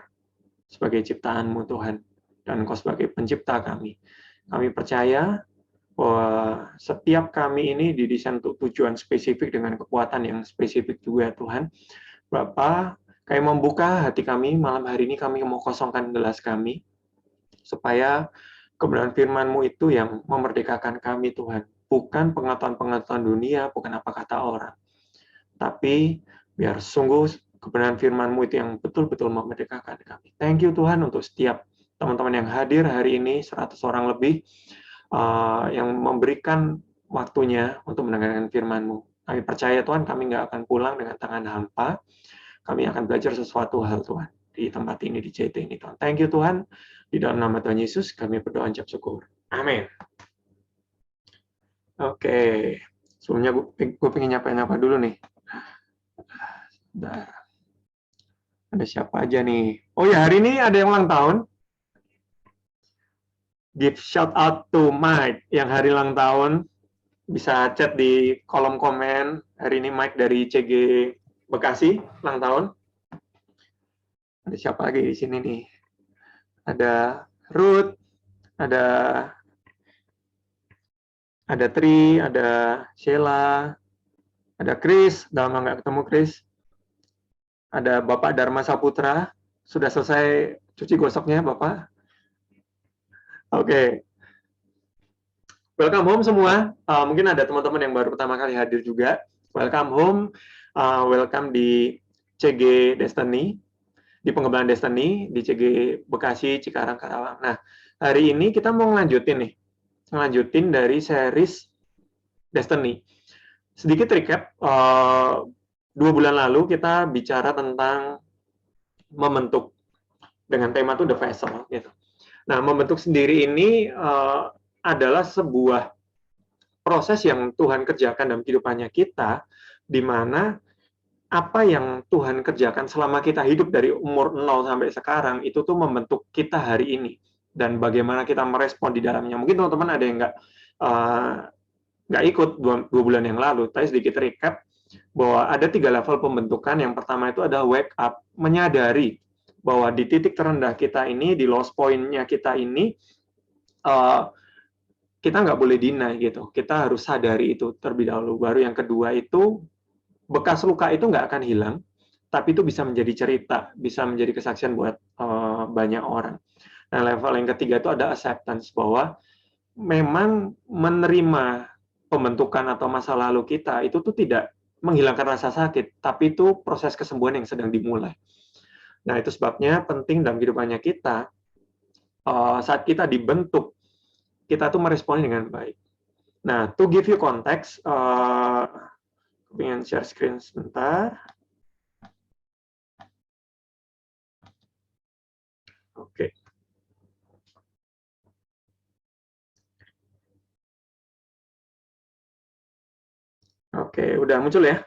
sebagai ciptaan-Mu Tuhan, dan Engkau sebagai pencipta kami. Kami percaya bahwa setiap kami ini didesain untuk tujuan spesifik dengan kekuatan yang spesifik juga Tuhan. Bapa, kami membuka hati kami malam hari ini, kami mau kosongkan gelas kami, supaya kebenaran firman-Mu itu yang memerdekakan kami Tuhan. Bukan pengetahuan-pengetahuan dunia, bukan apa kata orang. Tapi biar sungguh kebenaran firman-Mu itu yang betul-betul memerdekakan kami. Thank you Tuhan untuk setiap teman-teman yang hadir hari ini, 100 orang lebih, yang memberikan waktunya untuk mendengarkan firman-Mu. Kami percaya Tuhan, kami nggak akan pulang dengan tangan hampa. Kami akan belajar sesuatu hal Tuhan di tempat ini, di CT ini Tuhan. Thank you Tuhan. Di dalam nama Tuhan Yesus kami berdoa ucap syukur. Amin. Oke. Sebelumnya gue pengen nyapa dulu nih. Bentar. Ada siapa aja nih? Oh ya, hari ini ada yang ulang tahun. Give shout out to Mike yang hari ulang tahun. Bisa chat di kolom komen. Hari ini Mike dari CG Bekasi ulang tahun. Ada siapa lagi di sini nih? Ada Ruth, ada Tri, ada Sheila, ada Chris. Udah lama nggak ketemu Chris. Ada Bapak Dharma Saputra. Sudah selesai cuci gosoknya Bapak? Oke. Welcome home semua. Mungkin ada teman-teman yang baru pertama kali hadir juga. Welcome home. Welcome di CG Destiny, di pengembangan Destiny, di CG Bekasi, Cikarang, Karawang. Nah, hari ini kita mau ngelanjutin dari series Destiny. Sedikit recap, 2 bulan lalu kita bicara tentang membentuk dengan tema itu The Vessel. Gitu. Nah, membentuk sendiri ini adalah sebuah proses yang Tuhan kerjakan dalam kehidupannya kita, di mana apa yang Tuhan kerjakan selama kita hidup dari umur 0 sampai sekarang, itu tuh membentuk kita hari ini. Dan bagaimana kita merespon di dalamnya. Mungkin teman-teman ada yang nggak ikut 2 bulan yang lalu, tapi sedikit recap, bahwa ada 3 level pembentukan. Yang pertama itu adalah wake up, menyadari bahwa di titik terendah kita ini, di lost point-nya kita ini, kita nggak boleh deny gitu. Kita harus sadari itu terlebih dahulu. Baru yang kedua itu, bekas luka itu nggak akan hilang, tapi itu bisa menjadi cerita, bisa menjadi kesaksian buat banyak orang. Nah, level yang ketiga itu ada acceptance, bahwa memang menerima pembentukan atau masa lalu kita itu tuh tidak menghilangkan rasa sakit, tapi itu proses kesembuhan yang sedang dimulai. Nah, itu sebabnya penting dalam kehidupannya kita, saat kita dibentuk, kita tuh meresponi dengan baik. Nah, to give you context, pengen share screen sebentar. Oke. Oke, udah muncul ya?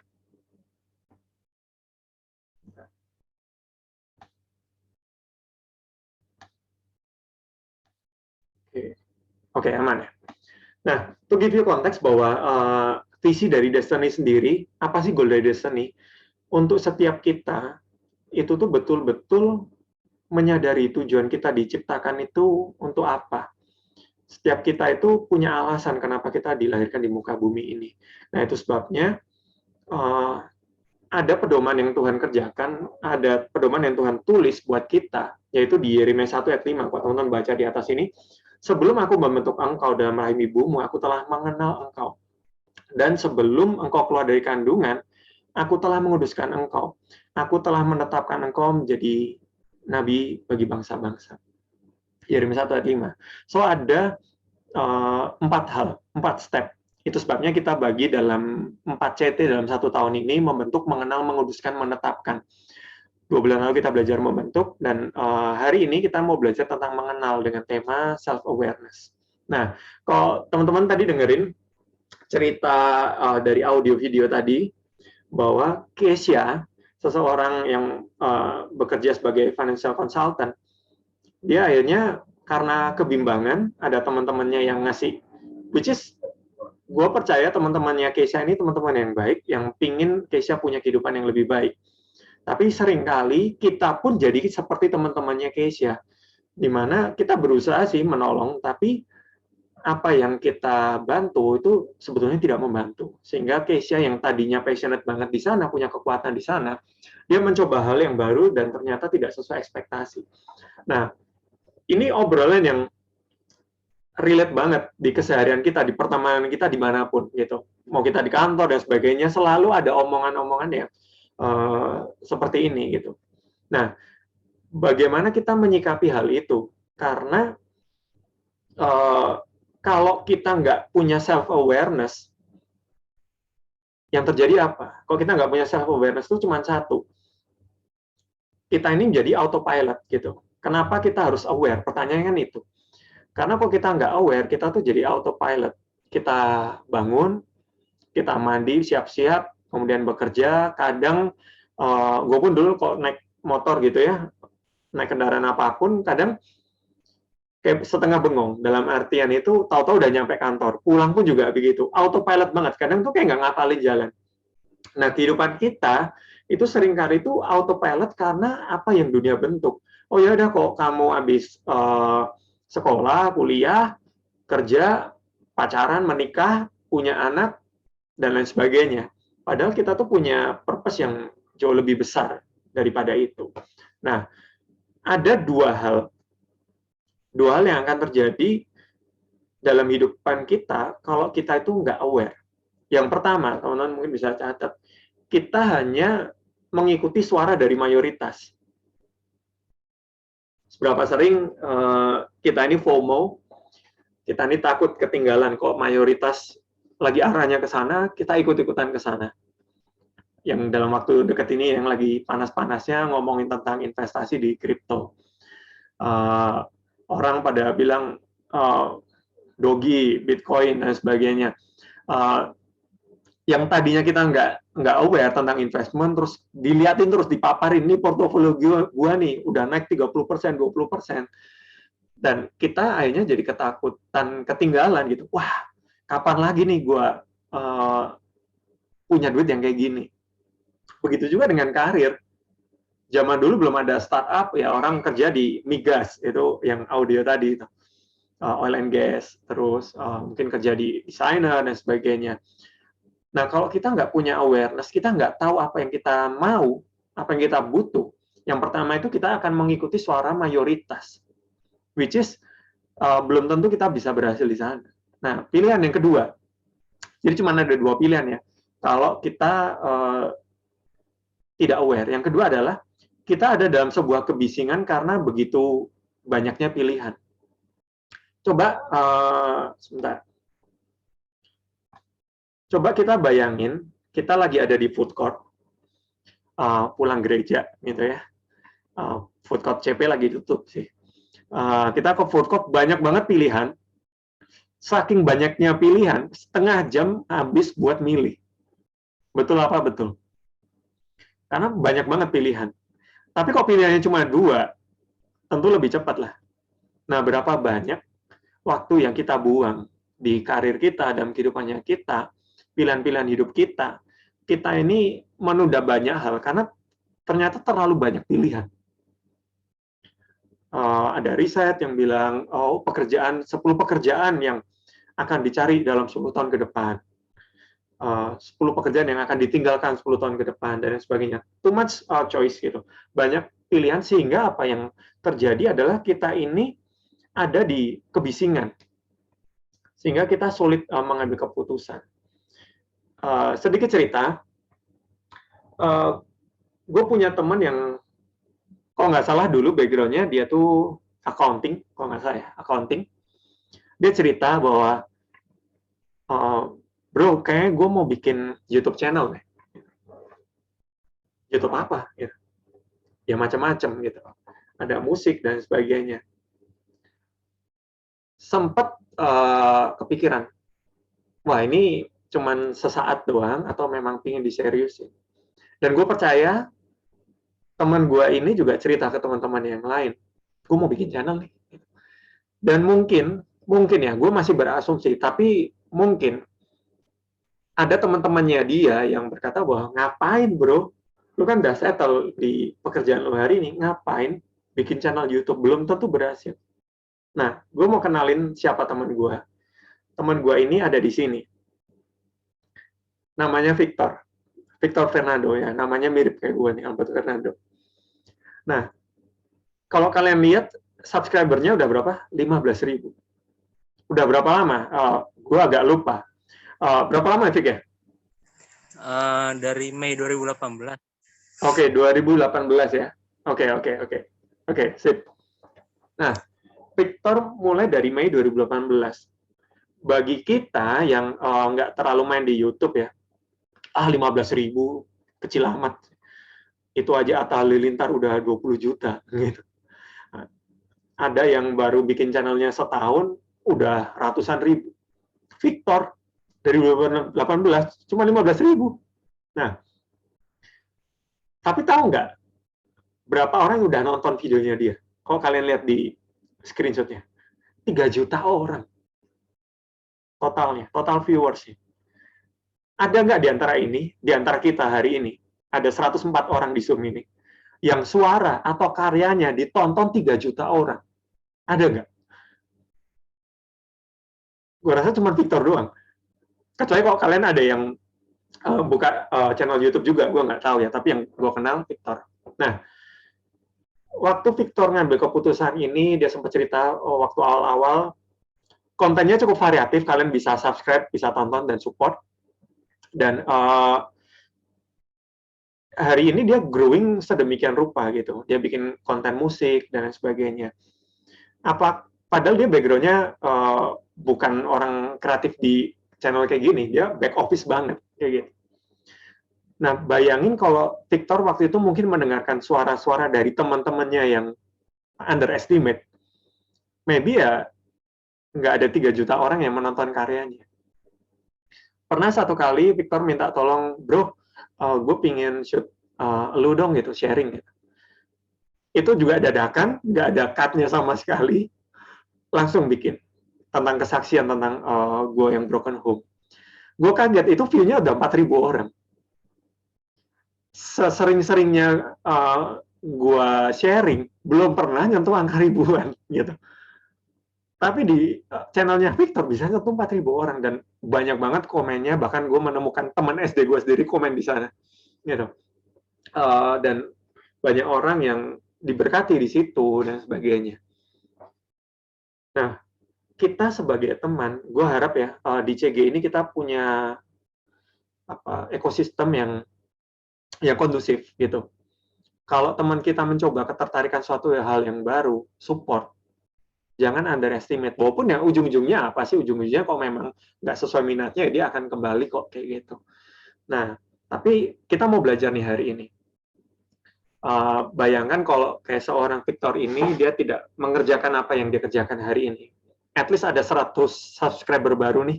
Oke, aman ya. Nah, to give you konteks bahwa visi dari Destiny sendiri, apa sih goal dari Destiny? Untuk setiap kita, itu tuh betul-betul menyadari tujuan kita diciptakan itu untuk apa. Setiap kita itu punya alasan kenapa kita dilahirkan di muka bumi ini. Nah, itu sebabnya ada pedoman yang Tuhan kerjakan, ada pedoman yang Tuhan tulis buat kita, yaitu di Yeremia 1 ayat 5. Kalau teman-teman baca di atas ini, sebelum aku membentuk engkau dalam rahim ibumu, aku telah mengenal engkau. Dan sebelum engkau keluar dari kandungan, aku telah menguduskan engkau. Aku telah menetapkan engkau menjadi nabi bagi bangsa-bangsa. Yeremia 1 ayat 5. So ada 4 hal, 4 step. Itu sebabnya kita bagi dalam 4 CT dalam 1 tahun ini, membentuk, mengenal, menguduskan, menetapkan. 2 bulan lalu kita belajar membentuk, dan hari ini kita mau belajar tentang mengenal dengan tema self-awareness. Nah, kalau teman-teman tadi dengerin cerita dari audio video tadi, bahwa Kesia, seseorang yang bekerja sebagai financial consultant, dia akhirnya karena kebimbangan, ada teman-temannya yang ngasih, which is, gue percaya teman-temannya Kesia ini teman-teman yang baik, yang pingin Kesia punya kehidupan yang lebih baik. Tapi seringkali kita pun jadi seperti teman-temannya Kesia, di mana kita berusaha sih menolong, tapi apa yang kita bantu itu sebetulnya tidak membantu. Sehingga Kesia yang tadinya passionate banget di sana, punya kekuatan di sana, dia mencoba hal yang baru dan ternyata tidak sesuai ekspektasi. Nah, ini obrolan yang relate banget di keseharian kita, di pertemanan kita, dimanapun gitu. Mau kita di kantor dan sebagainya, selalu ada omongan-omongan yang seperti ini gitu. Nah, bagaimana kita menyikapi hal itu? Karena kalau kita nggak punya self-awareness, yang terjadi apa? Kalau kita nggak punya self-awareness itu cuma satu. Kita ini menjadi autopilot gitu. Kenapa kita harus aware? Pertanyaannya kan itu. Karena kalau kita nggak aware, kita tuh jadi autopilot. Kita bangun, kita mandi, siap-siap, kemudian bekerja. Kadang, gue pun dulu kalau naik motor gitu ya, naik kendaraan apapun, kadang kayak setengah bengong. Dalam artian itu, tahu-tahu udah nyampe kantor. Pulang pun juga begitu. Autopilot banget. Kadang tuh kayak nggak ngapalin jalan. Nah, kehidupan kita itu seringkali itu autopilot karena apa yang dunia bentuk. Oh ya udah, kok kamu habis sekolah, kuliah, kerja, pacaran, menikah, punya anak, dan lain sebagainya. Padahal kita tuh punya purpose yang jauh lebih besar daripada itu. Nah, ada dua hal yang akan terjadi dalam hidupan kita kalau kita itu nggak aware. Yang pertama, teman-teman mungkin bisa catat, kita hanya mengikuti suara dari mayoritas. Seberapa sering kita ini FOMO, kita ini takut ketinggalan, kok mayoritas lagi arahnya ke sana, kita ikut-ikutan ke sana. Yang dalam waktu dekat ini yang lagi panas-panasnya ngomongin tentang investasi di kripto. Orang pada bilang Doge, Bitcoin, dan sebagainya. Yang tadinya kita nggak aware tentang investment, terus diliatin terus, dipaparin, ini portofolio gua nih, udah naik 30%, 20%. Dan kita akhirnya jadi ketakutan, ketinggalan gitu. Wah, kapan lagi nih gua punya duit yang kayak gini. Begitu juga dengan karir. Zaman dulu belum ada startup, ya orang kerja di migas, itu yang audio tadi, itu. Oil and gas, terus mungkin kerja di desainer, dan sebagainya. Nah, kalau kita nggak punya awareness, kita nggak tahu apa yang kita mau, apa yang kita butuh. Yang pertama itu kita akan mengikuti suara mayoritas, which is belum tentu kita bisa berhasil di sana. Nah, pilihan yang kedua, jadi cuma ada dua pilihan ya. Kalau kita tidak aware, yang kedua adalah kita ada dalam sebuah kebisingan karena begitu banyaknya pilihan. Coba sebentar. Coba kita bayangin, kita lagi ada di food court, pulang gereja, gitu ya. Food court CP lagi tutup sih. Kita ke food court, banyak banget pilihan. Saking banyaknya pilihan, setengah jam habis buat milih. Betul apa betul? Karena banyak banget pilihan. Tapi kalau pilihannya cuma dua, tentu lebih cepat lah. Nah, berapa banyak waktu yang kita buang di karir kita, dalam kehidupannya kita, pilihan-pilihan hidup kita ini menunda banyak hal karena ternyata terlalu banyak pilihan. Ada riset yang bilang, 10 pekerjaan yang akan dicari dalam 10 tahun ke depan. 10 pekerjaan yang akan ditinggalkan 10 tahun ke depan, dan sebagainya. Too much choice gitu. Banyak pilihan sehingga apa yang terjadi adalah kita ini ada di kebisingan. Sehingga kita sulit mengambil keputusan. Sedikit cerita, gue punya teman yang, kalau nggak salah dulu background-nya dia tuh accounting, kalau nggak salah ya, accounting. Dia cerita bahwa, bro, kayaknya gue mau bikin YouTube channel nih. YouTube apa? Gitu. Ya macam-macam gitu. Ada musik dan sebagainya. Sempat kepikiran, wah ini cuman sesaat doang atau memang pingin diseriusin. Dan gue percaya teman gue ini juga cerita ke teman-teman yang lain, gue mau bikin channel nih. Dan mungkin ya, gue masih berasumsi, tapi mungkin ada teman-temannya dia yang berkata bahwa ngapain bro, lu kan udah settle di pekerjaan lu hari ini, ngapain bikin channel YouTube, belum tentu berhasil. Nah, gue mau kenalin siapa teman gue. Teman gue ini ada di sini. Namanya Victor Fernando ya, namanya mirip kayak gue nih, Alberto Fernando. Nah, kalau kalian lihat subscribernya udah berapa? 15.000. Udah berapa lama? Gue agak lupa. Berapa lama Vic ya? Dari Mei 2018. Oke, 2018 ya. Oke, sip. Nah, Victor mulai dari Mei 2018. bagi kita yang nggak terlalu main di YouTube ya, 15.000 kecil amat. Itu aja Atta Halilintar udah 20 juta gitu. Ada yang baru bikin channelnya setahun udah ratusan ribu. Victor dari 2018 cuma 15.000. Nah, tapi tahu nggak berapa orang yang udah nonton videonya dia? Kalau kalian lihat di screenshotnya, 3 juta orang totalnya, total viewersnya. Ada nggak di antara ini, di antara kita hari ini, ada 104 orang di Zoom ini, yang suara atau karyanya ditonton 3 juta orang? Ada nggak? Gue rasa cuma Victor doang. Kecuali kalau kalian ada yang buka channel YouTube juga, gue nggak tahu ya, tapi yang gue kenal Victor. Nah, waktu Victor ngambil keputusan ini, dia sempat cerita waktu awal-awal, kontennya cukup variatif, kalian bisa subscribe, bisa tonton, dan support. Dan hari ini dia growing sedemikian rupa gitu. Dia bikin konten musik, dan lain sebagainya. Padahal dia background-nya bukan orang kreatif di channel kayak gini, dia back office banget, kayak gitu. Nah, bayangin kalau Victor waktu itu mungkin mendengarkan suara-suara dari teman-temannya yang underestimate. Maybe ya nggak ada 3 juta orang yang menonton karyanya. Pernah satu kali Victor minta tolong, bro, gue pingin shoot lu dong gitu, sharing gitu. Itu juga dadakan, nggak ada cut-nya sama sekali, langsung bikin tentang kesaksian tentang gue yang broken home. Gue kaget, itu view-nya udah 4.000 orang. Sesering-seringnya gue sharing, belum pernah nyentuh angka ribuan gitu. Tapi di channelnya Victor bisa nyentuh 4.000 orang, dan banyak banget komennya, bahkan gue menemukan teman SD gue sendiri komen di sana, gitu. Dan banyak orang yang diberkati di situ dan sebagainya. Nah, kita sebagai teman, gue harap ya di CG ini kita punya ekosistem yang kondusif gitu. Kalau teman kita mencoba ketertarikan suatu hal yang baru, support. Jangan underestimate. Walaupun yang ujung-ujungnya apa sih? Ujung-ujungnya kalau memang nggak sesuai minatnya, dia akan kembali kok kayak gitu. Nah, tapi kita mau belajar nih hari ini. Bayangkan kalau kayak seorang Victor ini, dia tidak mengerjakan apa yang dia kerjakan hari ini. At least ada 100 subscriber baru nih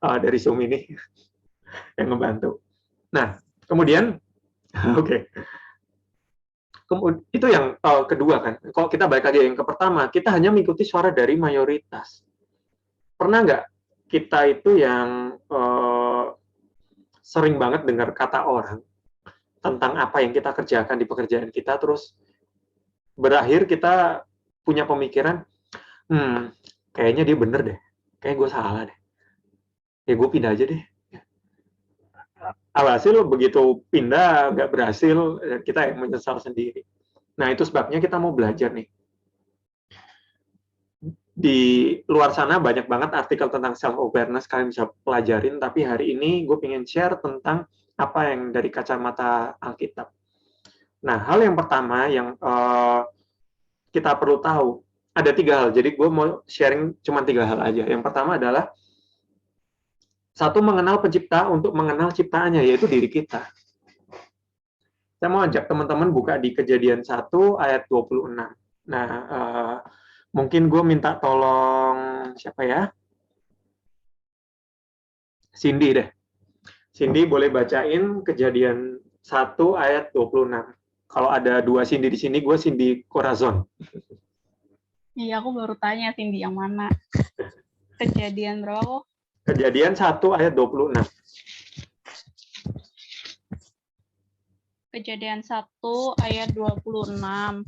dari Zoom ini yang ngebantu. Nah, kemudian, oke. Itu yang kedua kan. Kalau kita balik lagi yang ke pertama, kita hanya mengikuti suara dari mayoritas. Pernah nggak kita itu yang sering banget dengar kata orang tentang apa yang kita kerjakan di pekerjaan kita, terus berakhir kita punya pemikiran, kayaknya dia bener deh, kayak gue salah deh, ya gue pindah aja deh. Alhasil begitu pindah nggak berhasil, kita yang menyesal sendiri. Nah, itu sebabnya kita mau belajar nih. Di luar sana banyak banget artikel tentang self-awareness, kalian bisa pelajarin, tapi hari ini gue pengen share tentang apa yang dari kacamata Alkitab. Nah, hal yang pertama yang kita perlu tahu, ada 3 hal, jadi gue mau sharing cuma 3 hal aja. Yang pertama adalah, satu, mengenal pencipta untuk mengenal ciptaannya, yaitu diri kita. Saya mau ajak teman-teman buka di Kejadian 1 ayat 26. Nah, mungkin gue minta tolong siapa ya? Cindy deh. Cindy boleh bacain Kejadian 1 ayat 26. Kalau ada 2 Cindy di sini, gue Cindy Corazon. Iya, aku baru tanya Cindy yang mana. Kejadian berapa kok? Kejadian 1 ayat 26. Kejadian 1 ayat 26.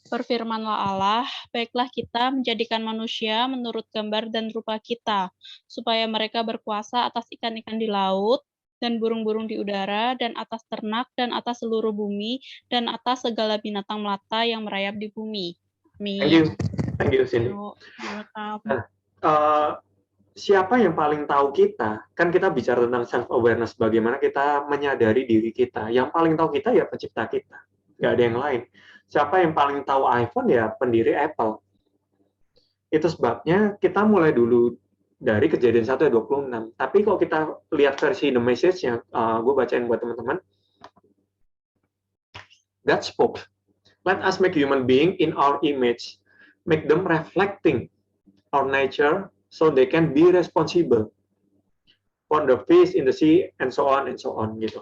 Berfirmanlah Allah, baiklah kita menjadikan manusia menurut gambar dan rupa kita, supaya mereka berkuasa atas ikan-ikan di laut, dan burung-burung di udara, dan atas ternak, dan atas seluruh bumi, dan atas segala binatang melata yang merayap di bumi. Amin. Thank you, Cindy. Siapa yang paling tahu kita? Kan kita bicara tentang self-awareness, bagaimana kita menyadari diri kita. Yang paling tahu kita ya pencipta kita. Nggak ada yang lain. Siapa yang paling tahu iPhone ya pendiri Apple. Itu sebabnya kita mulai dulu dari Kejadian 1 ayat 26. Tapi kalau kita lihat versi The Message-nya, gue bacain buat teman-teman. God spoke, let us make human being in our image, make them reflecting our nature so they can be responsible for the fish in the sea and so on gitu.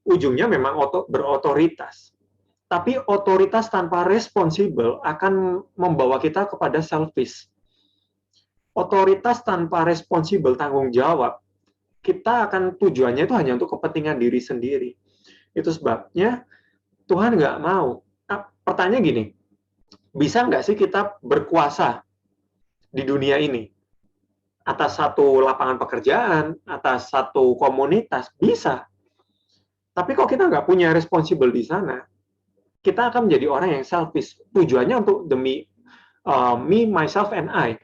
Ujungnya memang berotoritas. Tapi otoritas tanpa responsible akan membawa kita kepada selfish. Otoritas tanpa responsible, tanggung jawab, kita akan tujuannya itu hanya untuk kepentingan diri sendiri. Itu sebabnya Tuhan nggak mau. Pertanyaan gini, bisa nggak sih kita berkuasa di dunia ini? Atas satu lapangan pekerjaan, atas satu komunitas, bisa. Tapi kalau kita nggak punya responsible di sana, kita akan menjadi orang yang selfish. Tujuannya untuk demi me, myself, and I.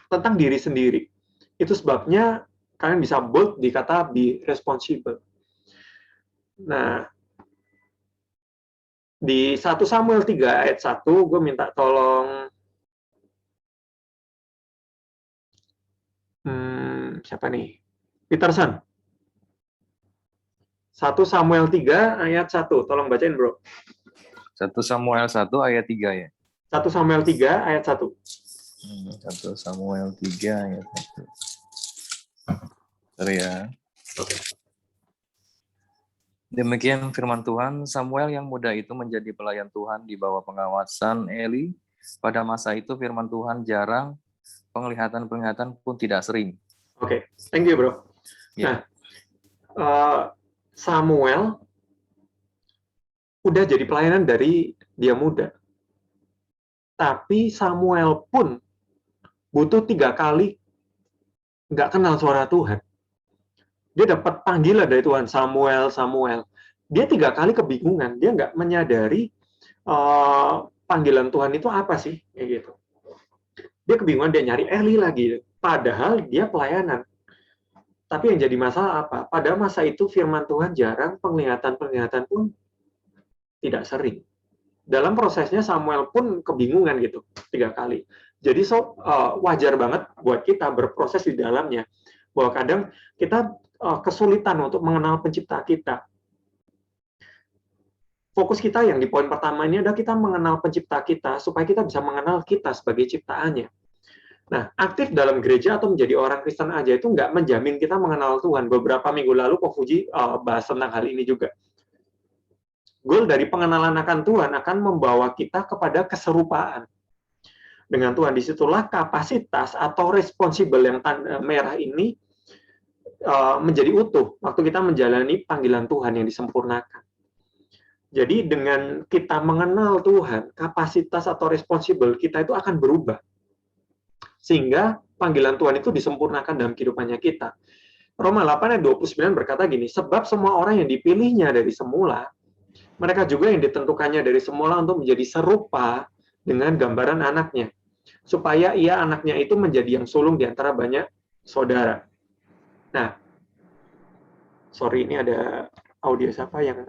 Tentang diri sendiri. Itu sebabnya kalian bisa bold di kata be responsible. Nah, di 1 Samuel 3 ayat 1, gue minta tolong siapa nih? Peterson. 1 Samuel 3 ayat 1, tolong bacain, Bro. 1 Samuel 1 ayat 3 ya. 1 Samuel 3 ayat 1. 1 Samuel 3 ayat 1. Sorry ya. Demikian firman Tuhan, Samuel yang muda itu menjadi pelayan Tuhan di bawah pengawasan Eli. Pada masa itu firman Tuhan jarang, penglihatan-penglihatan pun tidak sering. Oke, thank you, Bro. Ya. Nah, Samuel udah jadi pelayanan dari dia muda. Tapi Samuel pun butuh 3 kali nggak kenal suara Tuhan. Dia dapat panggilan dari Tuhan, Samuel, Samuel. Dia 3 kali kebingungan, dia nggak menyadari panggilan Tuhan itu apa sih, kayak gitu. Dia kebingungan, dia nyari Eli lagi, padahal dia pelayanan. Tapi yang jadi masalah apa? Pada masa itu firman Tuhan jarang, penglihatan-penglihatan pun tidak sering. Dalam prosesnya Samuel pun kebingungan gitu, 3 kali. Jadi wajar banget buat kita berproses di dalamnya. Bahwa kadang kita kesulitan untuk mengenal pencipta kita. Fokus kita yang di poin pertama ini adalah kita mengenal pencipta kita, supaya kita bisa mengenal kita sebagai ciptaannya. Nah, aktif dalam gereja atau menjadi orang Kristen aja itu nggak menjamin kita mengenal Tuhan. Beberapa minggu lalu Pak Fuji bahas tentang hal ini juga. Goal dari pengenalan akan Tuhan akan membawa kita kepada keserupaan dengan Tuhan. Disitulah kapasitas atau responsible yang tanda merah ini menjadi utuh waktu kita menjalani panggilan Tuhan yang disempurnakan. Jadi dengan kita mengenal Tuhan, kapasitas atau responsible kita itu akan berubah. Sehingga panggilan Tuhan itu disempurnakan dalam kehidupannya kita. Roma 8 ayat 29 berkata gini, sebab semua orang yang dipilihnya dari semula, mereka juga yang ditentukannya dari semula untuk menjadi serupa dengan gambaran anaknya. Supaya ia anaknya itu menjadi yang sulung di antara banyak saudara. Nah, sorry ini ada audio siapa yang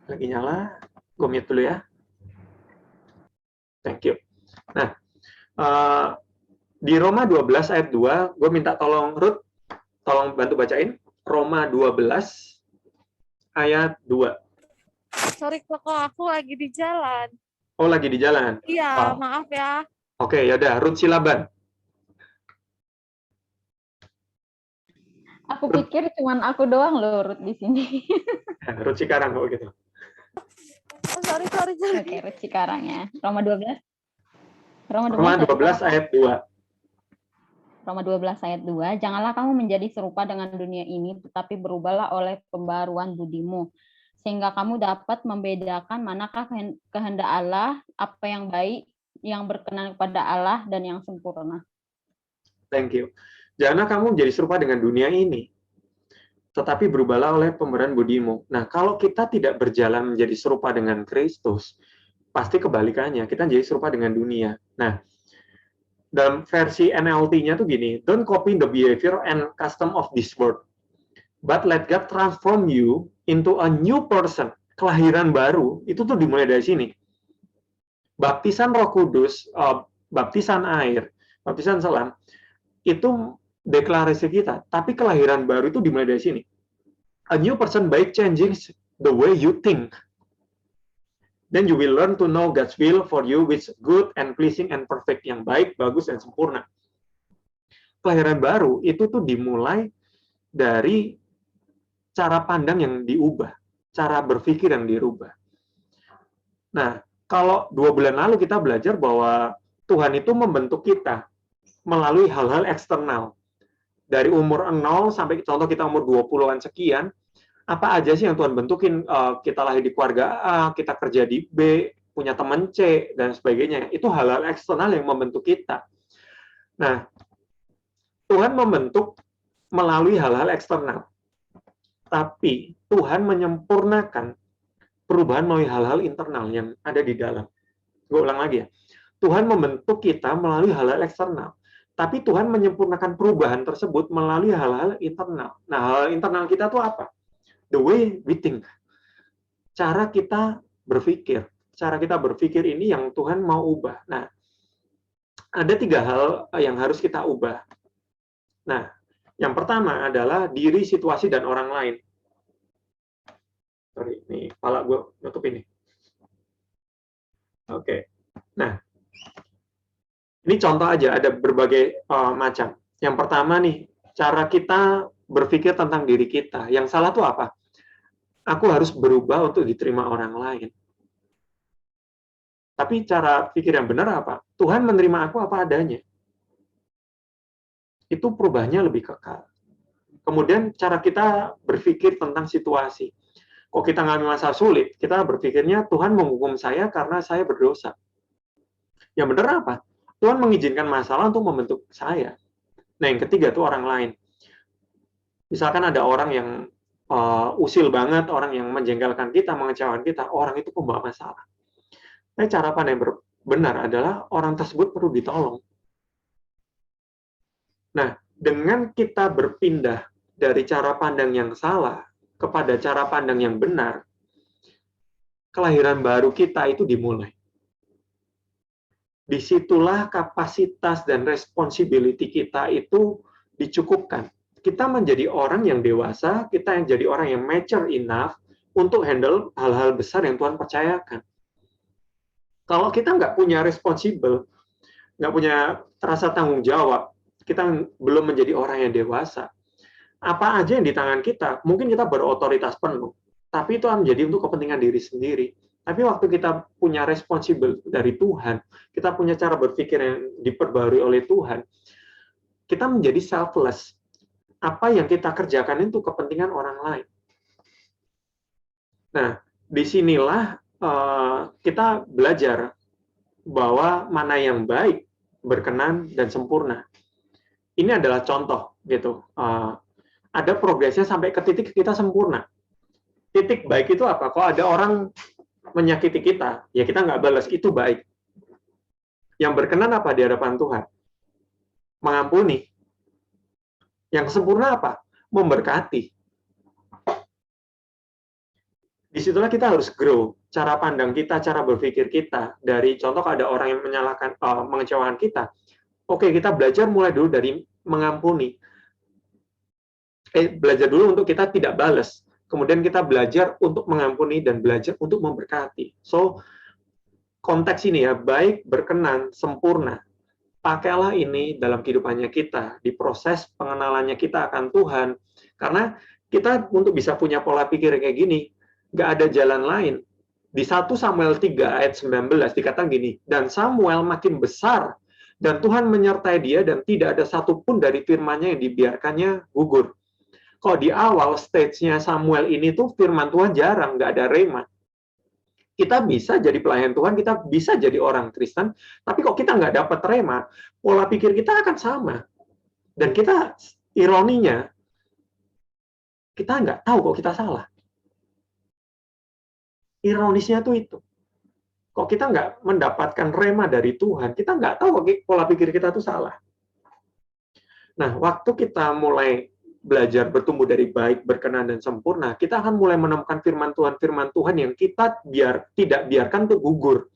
lagi nyala. Gue mute dulu ya. Thank you. Nah, di Roma 12 ayat 2, gue minta tolong Ruth, tolong bantu bacain. Roma 12 ayat 2. Sorry kok, aku lagi di jalan. Oh, lagi di jalan? Iya, maaf ya. Oke, yaudah. Ruth silaban. Aku pikir cuman aku doang loh, Ruth, di sini. Ruth Cikarang kok gitu. Sorry. Oke, Ruth Cikarang ya. Roma 12. Roma 12 ayat 2. Roma 12 ayat 2, janganlah kamu menjadi serupa dengan dunia ini, tetapi berubahlah oleh pembaruan budimu, sehingga kamu dapat membedakan manakah kehendak Allah, apa yang baik, yang berkenan kepada Allah, dan yang sempurna. Thank you. Janganlah kamu menjadi serupa dengan dunia ini, tetapi berubahlah oleh pembaruan budimu. Nah, kalau kita tidak berjalan menjadi serupa dengan Kristus, pasti kebalikannya, kita jadi serupa dengan dunia. Nah, dalam versi NLT-nya tuh gini, don't copy the behavior and custom of this world, but let God transform you into a new person. Kelahiran baru, itu tuh dimulai dari sini. Baptisan Roh Kudus, baptisan air, baptisan selam, itu deklarasi kita. Tapi kelahiran baru itu dimulai dari sini. A new person by changing the way you think. Then you will learn to know God's will for you, which is good and pleasing and perfect, yang baik, bagus, dan sempurna. Kelahiran baru itu tuh dimulai dari cara pandang yang diubah, cara berpikir yang dirubah. Nah, kalau 2 bulan lalu kita belajar bahwa Tuhan itu membentuk kita melalui hal-hal eksternal. Dari umur 0 sampai contoh kita umur 20-an sekian, apa aja sih yang Tuhan bentukin? Kita lahir di keluarga A, kita kerja di B, punya teman C, dan sebagainya. Itu hal-hal eksternal yang membentuk kita. Nah, Tuhan membentuk melalui hal-hal eksternal. Tapi Tuhan menyempurnakan perubahan melalui hal-hal internal yang ada di dalam. Gue ulang lagi ya. Tuhan membentuk kita melalui hal-hal eksternal. Tapi Tuhan menyempurnakan perubahan tersebut melalui hal-hal internal. Nah, hal internal kita tuh apa? The way we think. Cara kita berpikir. Cara kita berpikir ini yang Tuhan mau ubah. Nah, ada 3 hal yang harus kita ubah. Nah, yang pertama adalah diri, situasi, dan orang lain. Sorry, nih kepala gue nutup ini. Oke. Nah, ini contoh aja, ada berbagai macam. Yang pertama nih, cara kita berpikir tentang diri kita. Yang salah tuh apa? Aku harus berubah untuk diterima orang lain. Tapi cara pikir yang benar apa? Tuhan menerima aku apa adanya. Itu perubahannya lebih kekal. Kemudian cara kita berpikir tentang situasi. Kok kita ngalami masalah sulit, kita berpikirnya Tuhan menghukum saya karena saya berdosa. Yang benar apa? Tuhan mengizinkan masalah untuk membentuk saya. Nah, yang ketiga tuh orang lain. Misalkan ada orang yang usil banget, orang yang menjengkelkan kita, mengecewakan kita, orang itu pembawa masalah. Nah, cara pandang yang benar adalah orang tersebut perlu ditolong. Nah, dengan kita berpindah dari cara pandang yang salah kepada cara pandang yang benar, kelahiran baru kita itu dimulai. Disitulah kapasitas dan responsibility kita itu dicukupkan. Kita menjadi orang yang dewasa, kita yang jadi orang yang mature enough untuk handle hal-hal besar yang Tuhan percayakan. Kalau kita nggak punya responsible, nggak punya rasa tanggung jawab, kita belum menjadi orang yang dewasa. Apa aja yang di tangan kita, mungkin kita berotoritas penuh, tapi itu menjadi untuk kepentingan diri sendiri. Tapi waktu kita punya responsible dari Tuhan, kita punya cara berpikir yang diperbarui oleh Tuhan, kita menjadi selfless. Apa yang kita kerjakan itu kepentingan orang lain. Nah, disinilah kita belajar bahwa mana yang baik, berkenan, dan sempurna. Ini adalah contoh, gitu. Ada progresnya sampai ke titik kita sempurna. Titik baik itu apa? Kalau ada orang menyakiti kita, ya kita nggak balas, itu baik. Yang berkenan apa di hadapan Tuhan? Mengampuni. Yang sempurna apa? Memberkati. Disitulah kita harus grow. Cara pandang kita, cara berpikir kita. Dari contoh ada orang yang menyalahkan, mengecewakan kita. Oke, kita belajar mulai dulu dari mengampuni. Belajar dulu untuk kita tidak balas. Kemudian kita belajar untuk mengampuni dan belajar untuk memberkati. So, konteks ini ya, baik, berkenan, sempurna. Pakailah ini dalam kehidupannya kita, di proses pengenalannya kita akan Tuhan. Karena kita untuk bisa punya pola pikir kayak gini, nggak ada jalan lain. Di 1 Samuel 3 ayat 19 dikatakan gini, dan Samuel makin besar, dan Tuhan menyertai dia, dan tidak ada satupun dari firman-Nya yang dibiarkannya gugur. Kalau di awal stage-nya Samuel ini tuh firman Tuhan jarang, nggak ada rema. Kita bisa jadi pelayan Tuhan, kita bisa jadi orang Kristen, tapi kok kita nggak dapat rema, pola pikir kita akan sama. Dan kita, ironinya, kita nggak tahu kok kita salah. Ironisnya tuh itu. Kok kita nggak mendapatkan rema dari Tuhan, kita nggak tahu kok pola pikir kita tuh salah. Nah, waktu kita mulai belajar bertumbuh dari baik, berkenan, dan sempurna, kita akan mulai menemukan firman Tuhan yang kita tidak biarkan untuk gugur.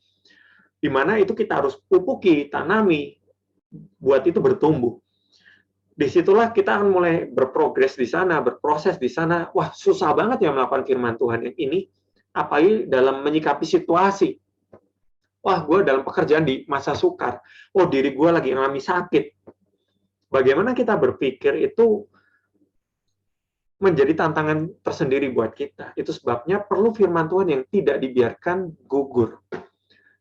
Di mana itu kita harus pupuki, tanami, buat itu bertumbuh. disitulah kita akan mulai berprogres di sana, berproses di sana. Wah, susah banget ya melakukan firman Tuhan yang ini, apalagi dalam menyikapi situasi. Wah, gue dalam pekerjaan di masa sukar. Oh, diri gue lagi mengalami sakit. Bagaimana kita berpikir itu menjadi tantangan tersendiri buat kita. Itu sebabnya perlu firman Tuhan yang tidak dibiarkan gugur.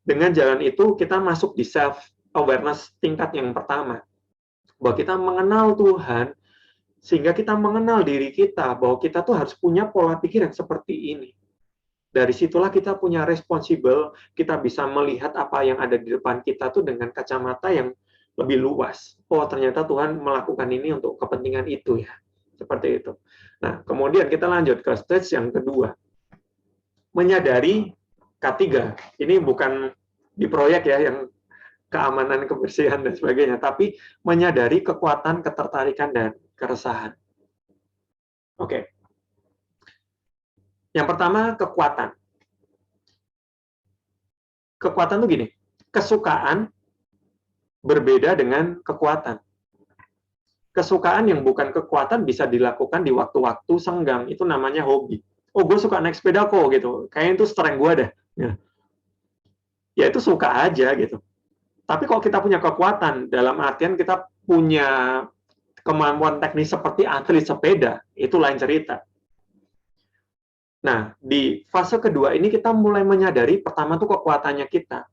Dengan jalan itu, kita masuk di self-awareness tingkat yang pertama. Bahwa kita mengenal Tuhan, sehingga kita mengenal diri kita, bahwa kita tuh harus punya pola pikir yang seperti ini. Dari situlah kita punya responsible, kita bisa melihat apa yang ada di depan kita tuh dengan kacamata yang lebih luas. Oh, ternyata Tuhan melakukan ini untuk kepentingan itu ya. Seperti itu. Nah, kemudian kita lanjut ke stage yang kedua. Menyadari K3. Ini bukan di proyek ya, yang keamanan, kebersihan, dan sebagainya, tapi menyadari kekuatan, ketertarikan, dan keresahan. Oke. Yang pertama, kekuatan. Kekuatan itu gini, kesukaan berbeda dengan kekuatan. Kesukaan yang bukan kekuatan bisa dilakukan di waktu-waktu senggang, itu namanya hobi. Oh, gue suka naik sepeda kok, gitu. Kayaknya itu strength gue deh. Ya, itu suka aja, gitu. Tapi kalau kita punya kekuatan, dalam artian kita punya kemampuan teknis seperti atlet sepeda, itu lain cerita. Nah, di fase kedua ini kita mulai menyadari, pertama tuh kekuatannya kita.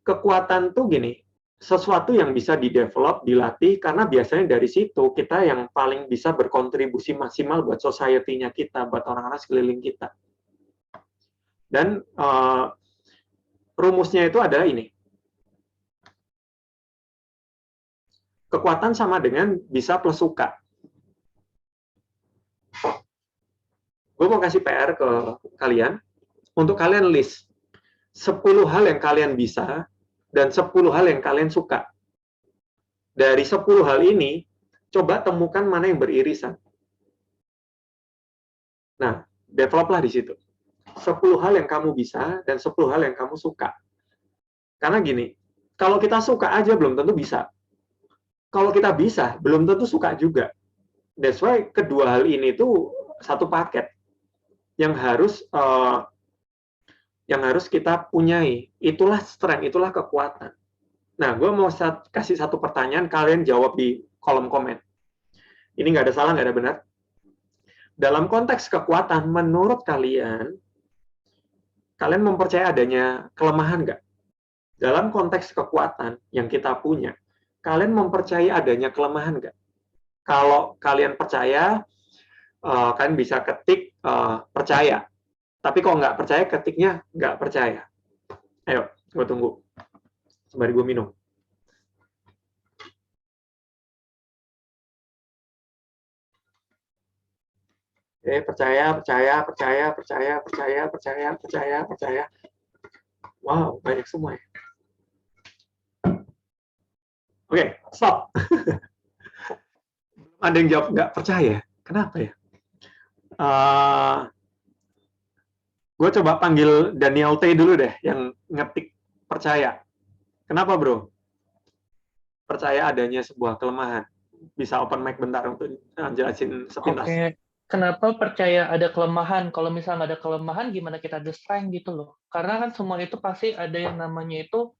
Kekuatan tuh gini, sesuatu yang bisa didevelop, dilatih, karena biasanya dari situ kita yang paling bisa berkontribusi maksimal buat society-nya kita, buat orang-orang sekeliling kita. Dan rumusnya itu adalah ini. Kekuatan sama dengan bisa plus suka. Gue mau kasih PR ke kalian, untuk kalian list 10 hal yang kalian bisa, dan 10 hal yang kalian suka. Dari 10 hal ini, coba temukan mana yang beririsan. Nah, developlah di situ. 10 hal yang kamu bisa, dan 10 hal yang kamu suka. Karena gini, kalau kita suka aja belum tentu bisa. Kalau kita bisa, belum tentu suka juga. That's why kedua hal ini tuh satu paket yang harus kita punyai. Itulah strength, itulah kekuatan. Nah, gue mau kasih satu pertanyaan, kalian jawab di kolom komen. Ini nggak ada salah, nggak ada benar. Dalam konteks kekuatan, menurut kalian mempercayai adanya kelemahan nggak? Dalam konteks kekuatan yang kita punya, kalian mempercayai adanya kelemahan nggak? Kalau kalian percaya, kalian bisa ketik percaya. Tapi kalau nggak percaya, ketiknya nggak percaya. Ayo, gue tunggu. Sembari gue minum. Oke, percaya. Wow, banyak semua ya. Oke, stop. Ada yang jawab nggak percaya. Kenapa ya? Gue coba panggil Daniel T dulu deh, yang ngetik percaya. Kenapa, bro? Percaya adanya sebuah kelemahan. Bisa open mic bentar untuk jelasin sepintas. Oke, kenapa percaya ada kelemahan? Kalau misalnya ada kelemahan, gimana kita ada strength gitu loh? Karena kan semua itu pasti ada yang namanya itu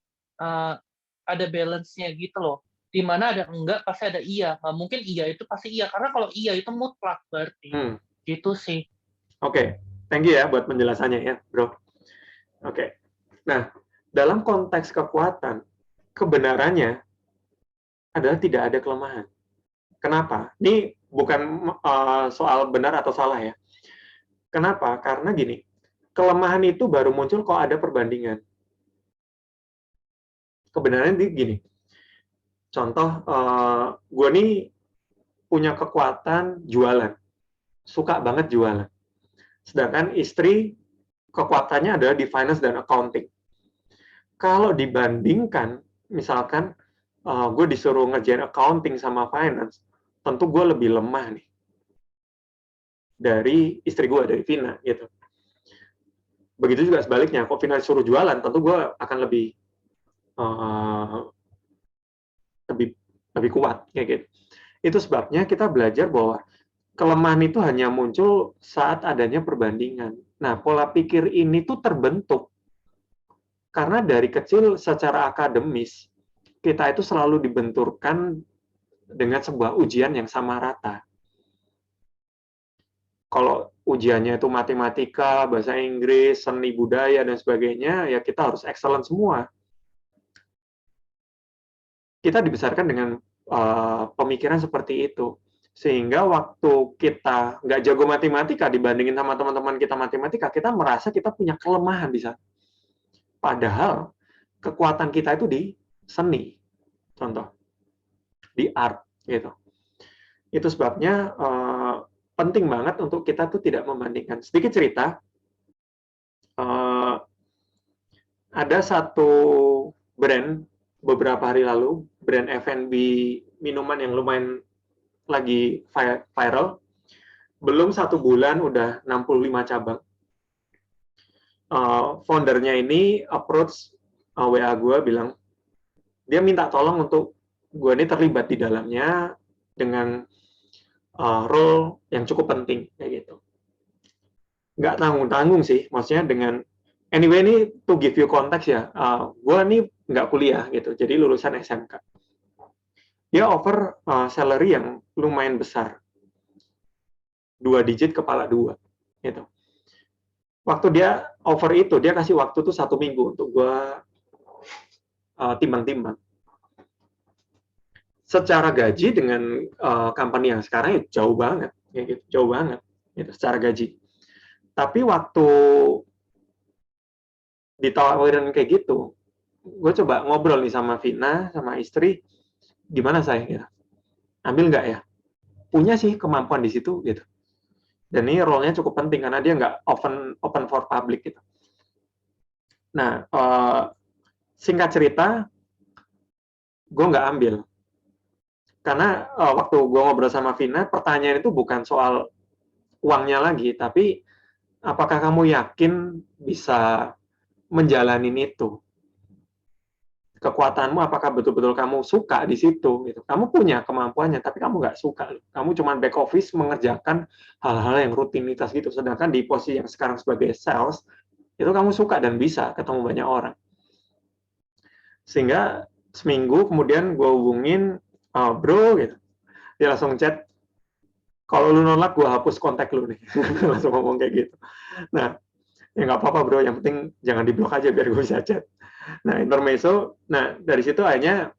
ada balance-nya gitu loh. Di mana ada enggak, pasti ada iya. Nah, mungkin iya itu pasti iya. Karena kalau iya itu mutlak berarti. Gitu sih. Oke, thank you ya buat penjelasannya ya, bro. Oke. Nah, dalam konteks kekuatan, kebenarannya adalah tidak ada kelemahan. Kenapa? Ini bukan soal benar atau salah ya. Kenapa? Karena gini, kelemahan itu baru muncul kalau ada perbandingan. Kebenarannya gini, contoh, gue nih punya kekuatan jualan, suka banget jualan. Sedangkan istri kekuatannya adalah di finance dan accounting. Kalau dibandingkan, misalkan gue disuruh ngerjain accounting sama finance, tentu gue lebih lemah nih dari istri gue, dari Vina gitu. Begitu juga sebaliknya, kalau Vina disuruh jualan, tentu gue akan lebih lebih kuat kayak gitu. Itu sebabnya kita belajar bahwa kelemahan itu hanya muncul saat adanya perbandingan. Nah, pola pikir ini tuh terbentuk karena dari kecil secara akademis kita itu selalu dibenturkan dengan sebuah ujian yang sama rata. Kalau ujiannya itu matematika, bahasa Inggris, seni budaya, dan sebagainya, ya kita harus excellent semua. Kita dibesarkan dengan pemikiran seperti itu. Sehingga waktu kita nggak jago matematika dibandingin sama teman-teman kita matematika, kita merasa kita punya kelemahan di sana. Padahal kekuatan kita itu di seni, contoh, di art, gitu. Itu sebabnya penting banget untuk kita tuh tidak membandingkan. Sedikit cerita, ada satu brand beberapa hari lalu, brand F&B minuman yang lumayan lagi viral, belum 1 bulan udah 65 cabang. Foundernya ini approach WA gue, bilang, dia minta tolong untuk gue ini terlibat di dalamnya dengan role yang cukup penting kayak gitu. Nggak tanggung-tanggung sih, maksudnya dengan anyway ini to give you context ya, gue ini nggak kuliah gitu, jadi lulusan SMK. Dia offer salary yang lumayan besar, 2 digit kepala 2 gitu. Waktu dia offer itu, dia kasih waktu tuh 1 minggu untuk gue timbang-timbang. Secara gaji dengan company yang sekarang ya jauh banget, ya gitu, jauh banget gitu, secara gaji. Tapi waktu ditawarin kayak gitu, gue coba ngobrol nih sama Vina, sama istri, gimana saya? Gitu. Ambil nggak ya? Punya sih kemampuan di situ gitu. Dan ini role-nya cukup penting karena dia nggak open for public gitu. Nah, singkat cerita, gue nggak ambil. Karena waktu gue ngobrol sama Vina, pertanyaan itu bukan soal uangnya lagi, tapi apakah kamu yakin bisa menjalani itu? Kekuatanmu, apakah betul-betul kamu suka di situ? Gitu. Kamu punya kemampuannya, tapi kamu nggak suka. Kamu cuma back office mengerjakan hal-hal yang rutinitas gitu. Sedangkan di posisi yang sekarang sebagai sales, itu kamu suka dan bisa ketemu banyak orang. Sehingga seminggu kemudian gue hubungin, bro, gitu. Dia langsung chat, kalau lu nolak, gue hapus kontak lu nih. Langsung ngomong kayak gitu. Nah, ya nggak apa-apa bro, yang penting jangan diblok aja biar gue bisa chat. Nah, intermezzo, nah dari situ akhirnya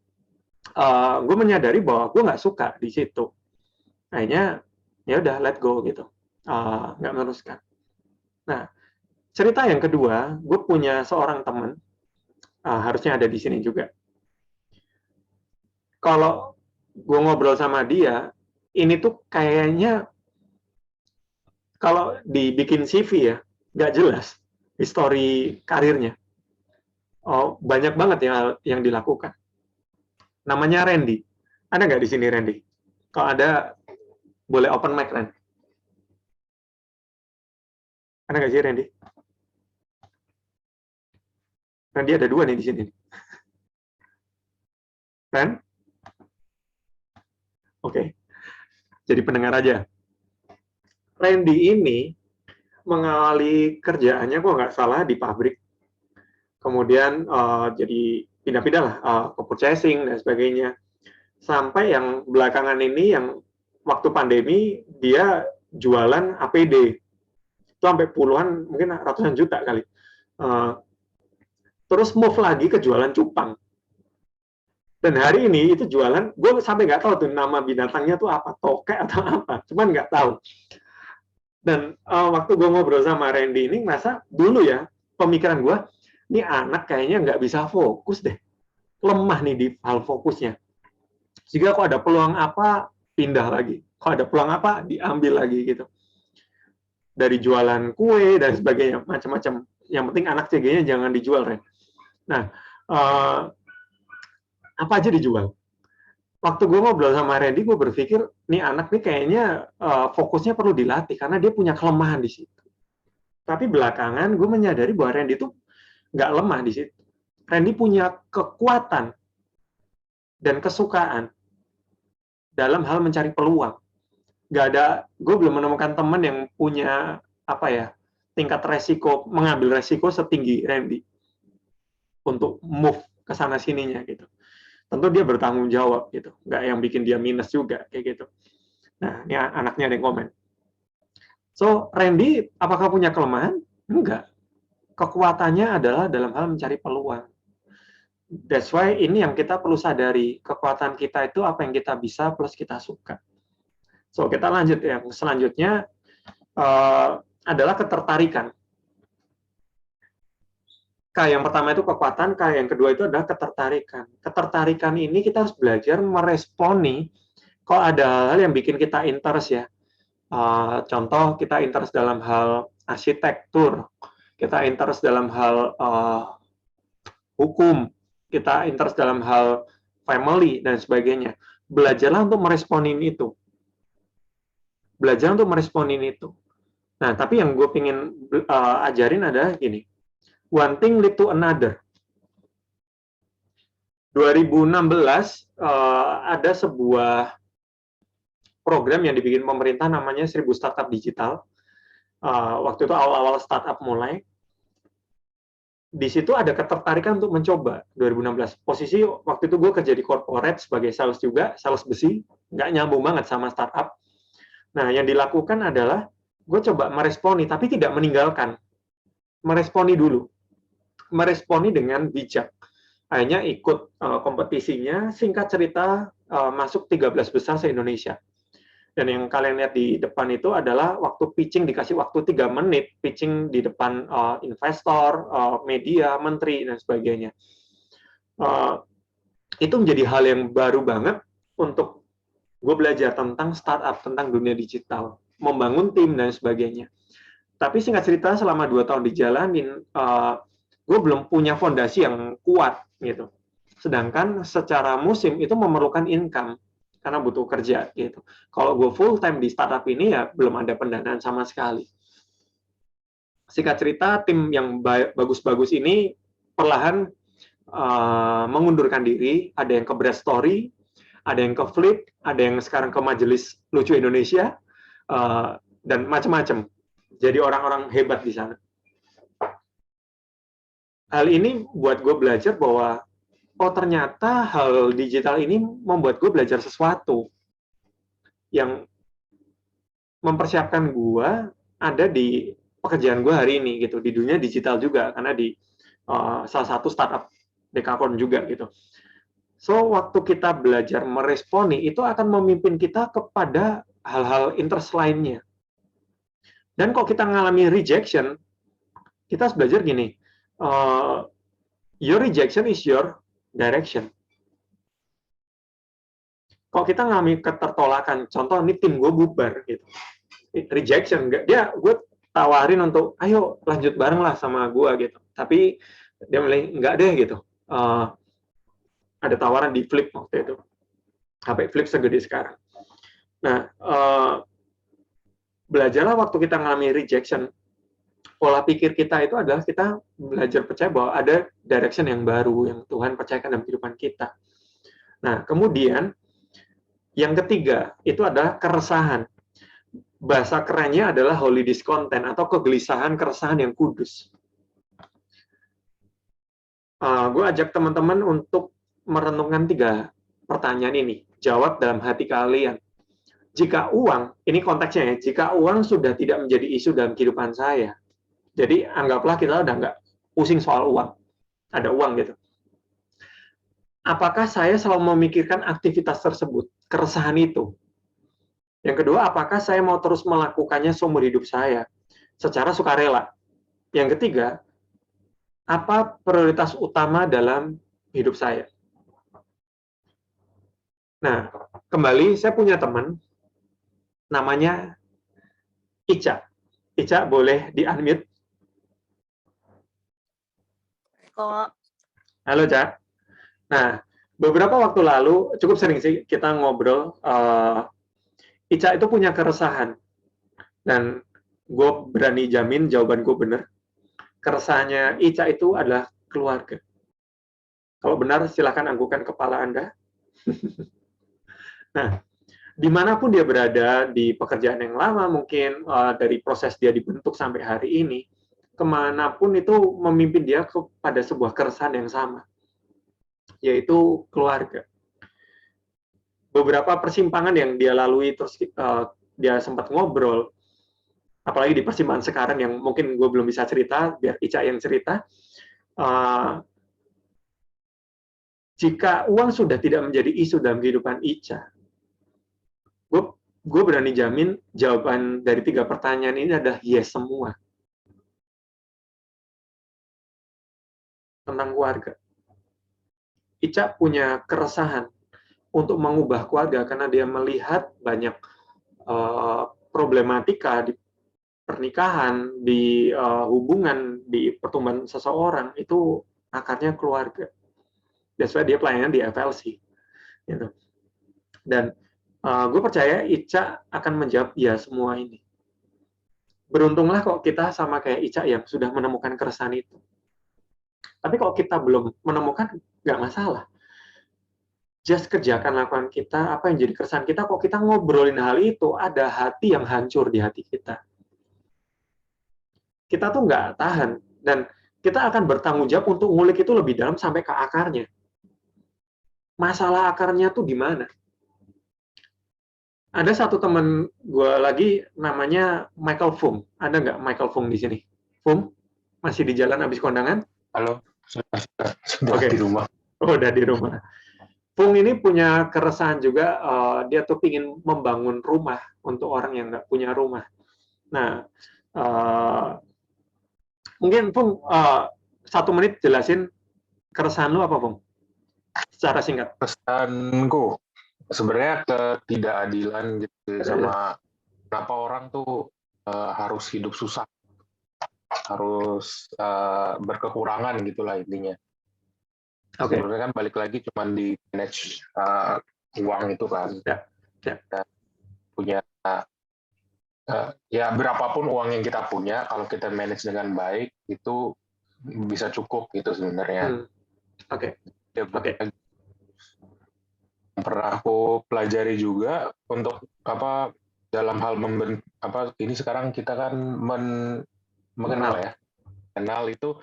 gue menyadari bahwa gue nggak suka di situ. Akhirnya, ya udah let go gitu, nggak meneruskan. Nah, cerita yang kedua, gue punya seorang teman, harusnya ada di sini juga. Kalau gue ngobrol sama dia, ini tuh kayaknya kalau dibikin CV ya, nggak jelas histori karirnya. Oh, banyak banget yang dilakukan. Namanya Randy. Ada nggak di sini Randy? Kalau ada, boleh open mic, Randy. Ada nggak sih Randy? Randy ada 2 nih di sini. Ren? Oke. Jadi pendengar aja. Randy ini mengawali kerjaannya, kok nggak salah, di pabrik. Kemudian jadi pindah-pindah lah ke purchasing dan sebagainya. Sampai yang belakangan ini, yang waktu pandemi, dia jualan APD. Itu sampai puluhan, mungkin ratusan juta kali. Terus move lagi ke jualan cupang. Dan hari ini itu jualan, gue sampai nggak tahu tuh nama binatangnya tuh apa, tokek atau apa, cuman nggak tahu. Dan waktu gue ngobrol sama Randy ini, merasa dulu ya, pemikiran gue, ini anak kayaknya nggak bisa fokus deh, lemah nih di hal fokusnya. Jika kok ada peluang apa, pindah lagi. Kalau ada peluang apa, diambil lagi gitu. Dari jualan kue dan sebagainya, macam-macam. Yang penting anak CG-nya jangan dijual, Ren. Nah, apa aja dijual. Waktu gue ngobrol sama Randy, gue berpikir, nih anak nih kayaknya fokusnya perlu dilatih, karena dia punya kelemahan di situ. Tapi belakangan gue menyadari bahwa Randy itu nggak lemah di situ. Randy punya kekuatan dan kesukaan dalam hal mencari peluang. Nggak ada, gue belum menemukan teman yang punya tingkat resiko, mengambil resiko setinggi Randy untuk move ke sana sininya gitu. Tentu dia bertanggung jawab gitu, nggak yang bikin dia minus juga kayak gitu. Nah, ini anaknya ada yang komen. So, Randy apakah punya kelemahan? Enggak. Kekuatannya adalah dalam hal mencari peluang. That's why ini yang kita perlu sadari, kekuatan kita itu apa yang kita bisa plus kita suka. So, kita lanjut yang selanjutnya adalah ketertarikan. K yang pertama itu kekuatan, K yang kedua itu adalah ketertarikan. Ketertarikan ini kita harus belajar meresponi kalau ada hal yang bikin kita interest ya. Contoh kita interest dalam hal arsitektur, kita interest dalam hal hukum, kita interest dalam hal family dan sebagainya. Belajarlah untuk meresponin itu. Belajar untuk meresponin itu. Nah, tapi yang gue pengen ajarin adalah gini. One thing lead to another. 2016 ada sebuah program yang dibikin pemerintah namanya 1000 Startup Digital. Waktu itu awal-awal startup mulai. Di situ ada ketertarikan untuk mencoba 2016. Posisi waktu itu gue kerja di corporate sebagai sales juga, sales besi, nggak nyambung banget sama startup. Nah, yang dilakukan adalah gue coba meresponi, tapi tidak meninggalkan. Meresponi dulu. Meresponi dengan bijak. Akhirnya ikut kompetisinya, singkat cerita masuk 13 besar se-Indonesia. Dan yang kalian lihat di depan itu adalah waktu pitching, dikasih waktu 3 menit, pitching di depan investor, media, menteri, dan sebagainya. Itu menjadi hal yang baru banget untuk gue belajar tentang startup, tentang dunia digital, membangun tim, dan sebagainya. Tapi singkat cerita, selama 2 tahun dijalanin, gue belum punya fondasi yang kuat, gitu. Sedangkan secara musim itu memerlukan income, karena butuh kerja gitu. Kalau gue full time di startup ini ya belum ada pendanaan sama sekali. Singkat cerita, tim yang bagus-bagus ini perlahan mengundurkan diri. Ada yang ke Bread Story, ada yang ke Flip, ada yang sekarang ke Majelis Lucu Indonesia, dan macam-macam. Jadi orang-orang hebat di sana. Hal ini buat gue belajar bahwa oh ternyata hal digital ini membuat gue belajar sesuatu yang mempersiapkan gue ada di pekerjaan gue hari ini gitu, di dunia digital juga, karena di salah satu startup Dekakon juga gitu. So waktu kita belajar meresponi itu akan memimpin kita kepada hal-hal interest lainnya. Dan kalau kita mengalami rejection, kita harus belajar gini, your rejection is your direction. Kalau kita ngalami ketertolakan, contoh ini tim gue bubar gitu, rejection, gue tawarin untuk ayo lanjut bareng lah sama gue gitu, tapi dia mulai enggak deh gitu. Ada tawaran di Flip waktu itu, HP Flip segede sekarang. Nah, belajarlah waktu kita ngalami rejection, pola pikir kita itu adalah kita belajar percaya bahwa ada direction yang baru yang Tuhan percayakan dalam kehidupan kita. Nah, kemudian yang ketiga itu adalah keresahan. Bahasa kerennya adalah holy discontent atau kegelisahan, keresahan yang kudus. Gue ajak teman-teman untuk merenungkan 3 pertanyaan ini. Jawab dalam hati kalian. Jika uang, ini konteksnya ya, jika uang sudah tidak menjadi isu dalam kehidupan saya, jadi anggaplah kita udah nggak pusing soal uang, ada uang gitu. Apakah saya selalu memikirkan aktivitas tersebut, keresahan itu? Yang kedua, apakah saya mau terus melakukannya seumur hidup saya secara sukarela? Yang ketiga, apa prioritas utama dalam hidup saya? Nah, kembali saya punya teman, namanya Ica. Ica boleh di-unmute? Halo, Cak. Nah, beberapa waktu lalu, cukup sering sih kita ngobrol, Ica itu punya keresahan. Dan gue berani jamin jawaban gue benar. Keresahannya Ica itu adalah keluarga. Kalau benar, silakan anggukan kepala Anda. Nah, dimanapun dia berada, di pekerjaan yang lama mungkin, dari proses dia dibentuk sampai hari ini, kemanapun itu memimpin dia kepada sebuah keresahan yang sama, yaitu keluarga. Beberapa persimpangan yang dia lalui, terus dia sempat ngobrol, apalagi di persimpangan sekarang yang mungkin gue belum bisa cerita, biar Ica yang cerita. Jika uang sudah tidak menjadi isu dalam kehidupan Ica, gue berani jamin jawaban dari 3 pertanyaan ini adalah yes semua. Tentang keluarga. Ica punya keresahan untuk mengubah keluarga karena dia melihat banyak problematika di pernikahan, di hubungan, di pertumbuhan seseorang, itu akarnya keluarga. That's why dia pelayanan di FLC. Gitu. Dan gue percaya Ica akan menjawab ya semua ini. Beruntunglah kok kita sama kayak Ica yang sudah menemukan keresahan itu. Tapi kalau kita belum menemukan, nggak masalah. Just kerjakan lakukan kita, apa yang jadi keresahan kita, kok kita ngobrolin hal itu, ada hati yang hancur di hati kita. Kita tuh nggak tahan, dan kita akan bertanggung jawab untuk ngulik itu lebih dalam sampai ke akarnya. Masalah akarnya tuh di mana? Ada satu teman gue lagi namanya Michael Fung. Ada nggak Michael Fung di sini? Fung? Masih di jalan habis kondangan? Halo, sudah Oke. di rumah. Oh, udah di rumah. Fung ini punya keresahan juga, dia tuh ingin membangun rumah untuk orang yang nggak punya rumah. Nah, mungkin Fung 1 menit jelasin keresahan lu apa, Fung? Secara singkat. Keresahanku sebenarnya ketidakadilan gitu sama kenapa orang tuh harus hidup susah, harus berkekurangan gitulah intinya. Okay. Sebenarnya kan balik lagi cuman di manage uang itu kan. Dan punya ya berapapun uang yang kita punya, kalau kita manage dengan baik itu bisa cukup gitu sebenarnya. Oke. Pernah aku pelajari juga untuk apa dalam hal ini sekarang kita kan mengenal ya. Kenal itu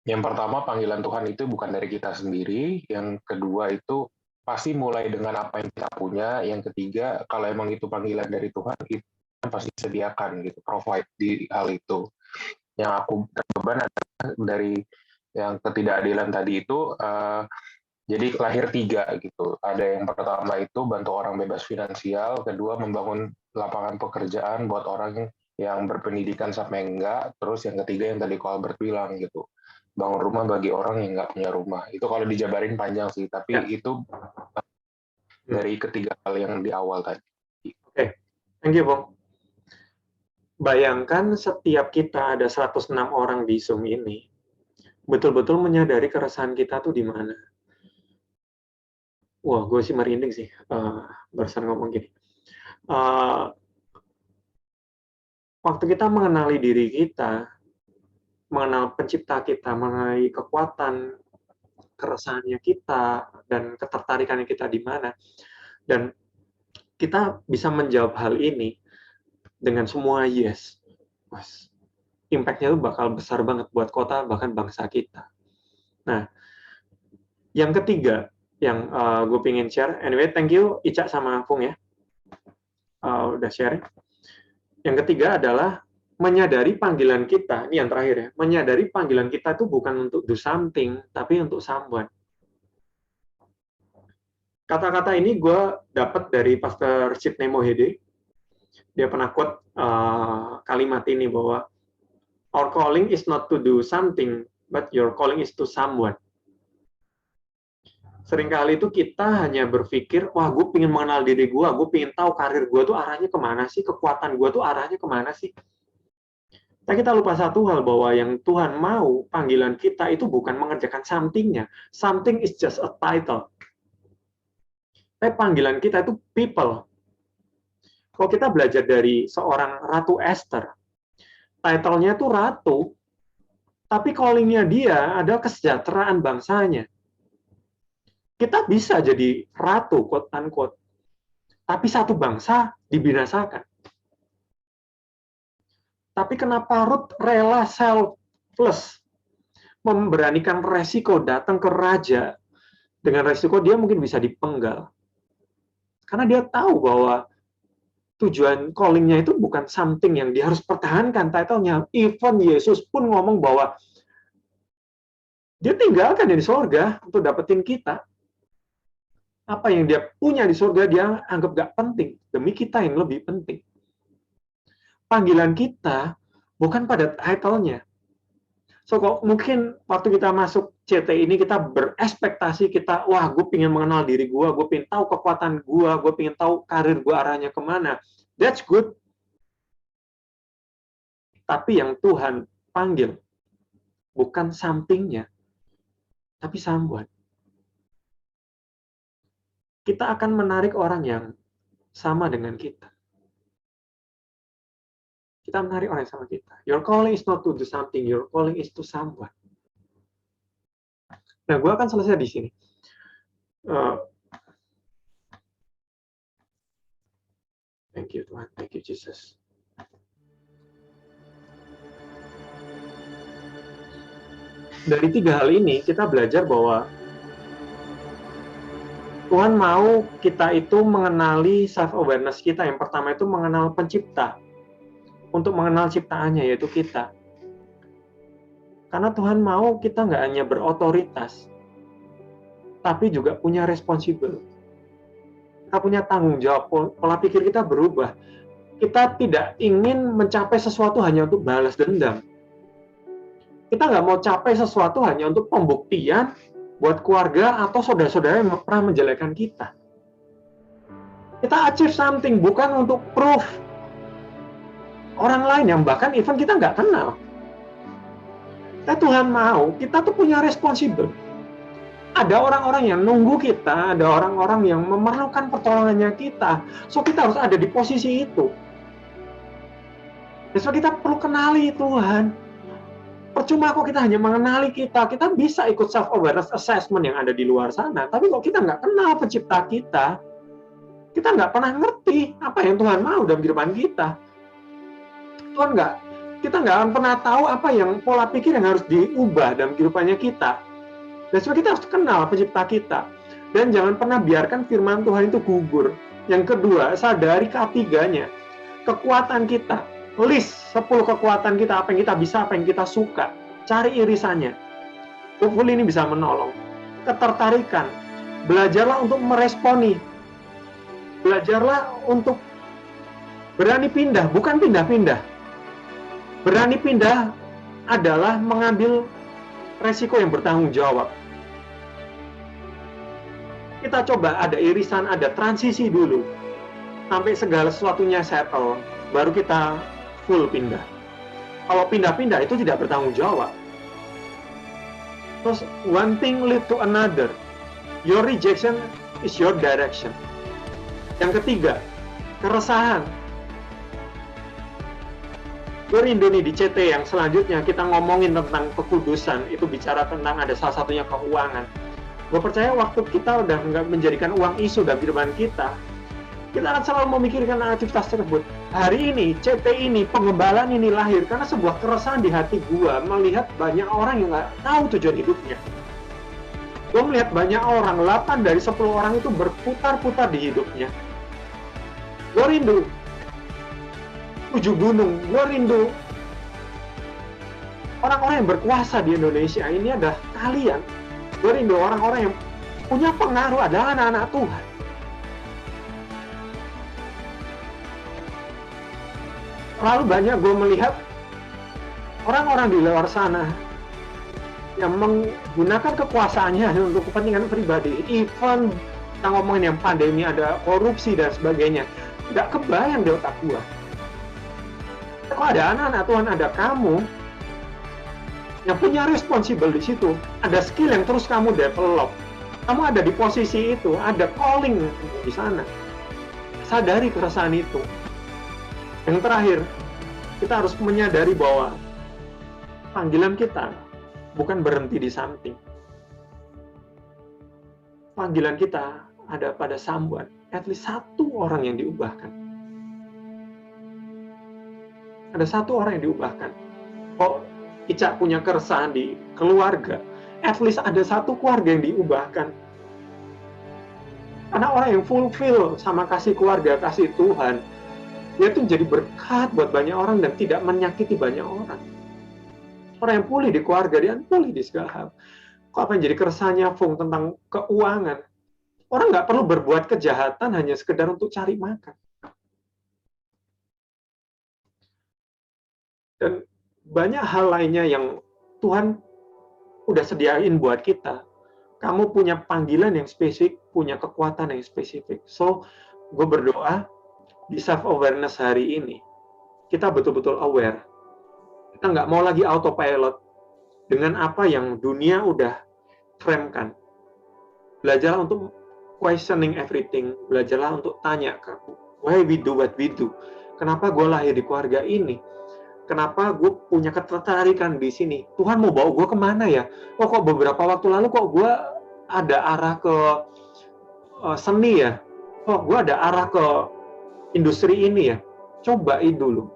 yang pertama panggilan Tuhan itu bukan dari kita sendiri, yang kedua itu pasti mulai dengan apa yang kita punya, yang ketiga kalau emang itu panggilan dari Tuhan itu pasti sediakan gitu, provide di hal itu. Yang aku terbeban adalah dari yang ketidakadilan tadi itu, jadi lahir 3 gitu. Ada yang pertama itu bantu orang bebas finansial, kedua membangun lapangan pekerjaan buat orang yang berpendidikan sampai enggak, terus yang ketiga yang tadi Ko Albert bilang gitu, bangun rumah bagi orang yang nggak punya rumah. Itu kalau dijabarin panjang sih, tapi itu dari ketiga hal yang di awal tadi. Oke, thank you, Bang. Bayangkan setiap kita ada 106 orang di Zoom ini, betul-betul menyadari keresahan kita tuh di mana. Wah, gue sih merinding sih barusan ngomong gini. Waktu kita mengenali diri kita, mengenal pencipta kita, mengenali kekuatan, keresahannya kita, dan ketertarikannya kita di mana, dan kita bisa menjawab hal ini dengan semua yes. Mas, impact-nya tuh bakal besar banget buat kota, bahkan bangsa kita. Nah, yang ketiga, yang gue pengen share. Anyway, thank you Ica sama Fung ya. Udah share. Yang ketiga adalah menyadari panggilan kita. Ini yang terakhir ya. Menyadari panggilan kita itu bukan untuk do something, tapi untuk someone. Kata-kata ini gue dapat dari Pastor Sidney Mohede. Dia pernah quote kalimat ini bahwa our calling is not to do something, but your calling is to someone. Seringkali itu kita hanya berpikir, wah gue pengen mengenal diri gue pengen tahu karir gue tuh arahnya kemana sih, kekuatan gue tuh arahnya kemana sih. Tapi kita lupa satu hal, bahwa yang Tuhan mau, panggilan kita itu bukan mengerjakan something-nya. Something is just a title. Tapi panggilan kita itu people. Kalau kita belajar dari seorang Ratu Esther, title-nya tuh ratu, tapi calling-nya dia adalah kesejahteraan bangsanya. Kita bisa jadi ratu, quote unquote, tapi satu bangsa dibinasakan. Tapi kenapa Ruth rela selfless, memberanikan resiko datang ke raja, dengan resiko dia mungkin bisa dipenggal. Karena dia tahu bahwa tujuan calling-nya itu bukan something yang dia harus pertahankan title-nya. Even Yesus pun ngomong bahwa dia tinggalkan di surga untuk dapetin kita. Apa yang dia punya di surga dia anggap gak penting. Demi kita yang lebih penting. Panggilan kita bukan pada title-nya. So, kok mungkin waktu kita masuk CT ini kita berekspektasi wah, gue pengen mengenal diri gue pengen tahu kekuatan gue pengen tahu karir gue arahnya kemana. That's good. Tapi yang Tuhan panggil bukan something-nya, tapi someone. Kita akan menarik orang yang sama dengan kita. Kita menarik orang yang sama kita. Your calling is not to do something, your calling is to someone. Nah, gue akan selesai di sini. Thank you Tuhan, thank you Jesus. Dari 3 hal ini kita belajar bahwa Tuhan mau kita itu mengenali self-awareness kita. Yang pertama itu mengenal pencipta. Untuk mengenal ciptaannya, yaitu kita. Karena Tuhan mau kita nggak hanya berotoritas, tapi juga punya responsible. Kita punya tanggung jawab, pola pikir kita berubah. Kita tidak ingin mencapai sesuatu hanya untuk balas dendam. Kita nggak mau capai sesuatu hanya untuk pembuktian buat keluarga atau saudara-saudara yang pernah menjelekkan kita. Kita achieve something bukan untuk proof orang lain yang bahkan even kita nggak kenal. Tuhan mau kita tuh punya responsible. Ada orang-orang yang nunggu kita, ada orang-orang yang memerlukan pertolongannya kita. So kita harus ada di posisi itu. So kita perlu kenali Tuhan. Percuma kok kita hanya mengenali kita bisa ikut self-awareness assessment yang ada di luar sana. Tapi kok kita nggak kenal pencipta kita nggak pernah ngerti apa yang Tuhan mau dalam kehidupan kita. Kita nggak akan pernah tahu apa yang pola pikir yang harus diubah dalam kehidupannya kita. Dan sebab kita harus kenal pencipta kita. Dan jangan pernah biarkan firman Tuhan itu gugur. Yang kedua, sadari ketiganya. Kekuatan kita. List 10 kekuatan kita, apa yang kita bisa, apa yang kita suka. Cari irisannya. Hopefully ini bisa menolong. Ketertarikan. Belajarlah untuk meresponi. Belajarlah untuk berani pindah, bukan pindah-pindah. Berani pindah adalah mengambil resiko yang bertanggung jawab. Kita coba ada irisan, ada transisi dulu. Sampai segala sesuatunya settle, baru kita full pindah. Kalau pindah-pindah itu tidak bertanggung jawab. Terus one thing lead to another. Your rejection is your direction. Yang ketiga, keresahan. Gue rindu nih di CT yang selanjutnya kita ngomongin tentang kekudusan, itu bicara tentang ada salah satunya keuangan. Gue percaya waktu kita udah nggak menjadikan uang isu dalam kehidupan kita akan selalu memikirkan aktivitas tersebut. Hari ini, CT ini, pengembalaan ini lahir karena sebuah keresahan di hati gue melihat banyak orang yang nggak tahu tujuan hidupnya. Gue melihat banyak orang, 8 dari 10 orang itu berputar-putar di hidupnya. Gue rindu 7 gunung, gue rindu orang-orang yang berkuasa di Indonesia ini adalah kalian. Gue rindu orang-orang yang punya pengaruh adalah anak-anak Tuhan. Lalu banyak gue melihat orang-orang di luar sana yang menggunakan kekuasaannya untuk kepentingan pribadi. Even kita ngomongin yang pandemi, ada korupsi dan sebagainya, nggak kebayang di otak gue. Kok ada anak-anak Tuhan, ada kamu yang punya responsible di situ, ada skill yang terus kamu develop, kamu ada di posisi itu, ada calling di sana. Sadari keresahan itu. Yang terakhir, kita harus menyadari bahwa panggilan kita bukan berhenti di something. Panggilan kita ada pada someone. at least satu orang yang diubahkan. Ada satu orang yang diubahkan. Kok Ica punya keresahan di keluarga, at least ada satu keluarga yang diubahkan. Karena orang yang fulfill sama kasih keluarga, kasih Tuhan, dia tuh jadi berkat buat banyak orang dan tidak menyakiti banyak orang. Orang yang pulih di keluarga, dia pulih di segala hal. Kok apa yang jadi keresahannya Fung tentang keuangan? Orang nggak perlu berbuat kejahatan hanya sekedar untuk cari makan. Dan banyak hal lainnya yang Tuhan udah sediain buat kita. Kamu punya panggilan yang spesifik, punya kekuatan yang spesifik. So, gue berdoa di self-awareness hari ini, kita betul-betul aware. Kita nggak mau lagi autopilot dengan apa yang dunia udah frame-kan. Belajarlah untuk questioning everything. Belajarlah untuk tanya, why we do what we do? Kenapa gue lahir di keluarga ini? Kenapa gue punya ketertarikan di sini? Tuhan mau bawa gue kemana ya? Oh, kok beberapa waktu lalu kok gue ada arah ke seni ya? Oh, gue ada arah ke industri ini ya? Cobain dulu.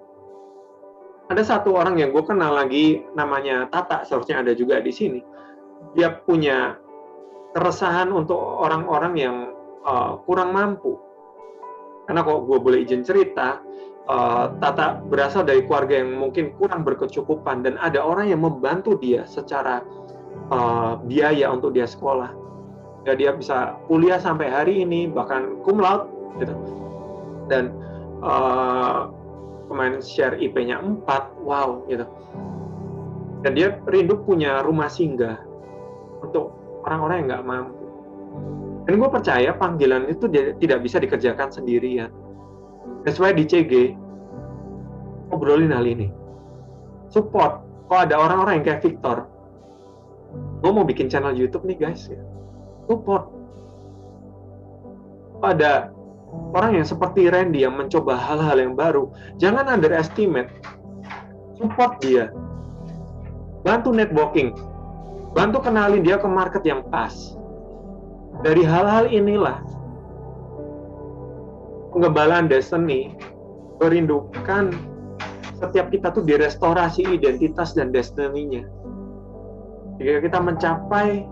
Ada satu orang yang gue kenal lagi, namanya Tata, seharusnya ada juga di sini. Dia punya keresahan untuk orang-orang yang kurang mampu. Karena kok gue boleh izin cerita, Tata berasal dari keluarga yang mungkin kurang berkecukupan dan ada orang yang membantu dia secara biaya untuk dia sekolah. Ya, dia bisa kuliah sampai hari ini, bahkan cum laude gitu. Dan kemarin share IP-nya 4, wow gitu. Dan dia rindu punya rumah singgah untuk orang-orang yang nggak mampu. Dan gue percaya panggilan itu tidak bisa dikerjakan sendirian. That's why di CG ngobrolin hal ini. Support. Kalau ada orang-orang yang kayak Victor, gue mau bikin channel YouTube nih guys. Support. Kalau ada orang yang seperti Randy yang mencoba hal-hal yang baru, jangan underestimate. Support dia. Bantu networking. Bantu kenalin dia ke market yang pas. Dari hal-hal inilah pengembalaan destiny merindukan setiap kita tuh direstorasi identitas dan destiny-nya. Jika kita mencapai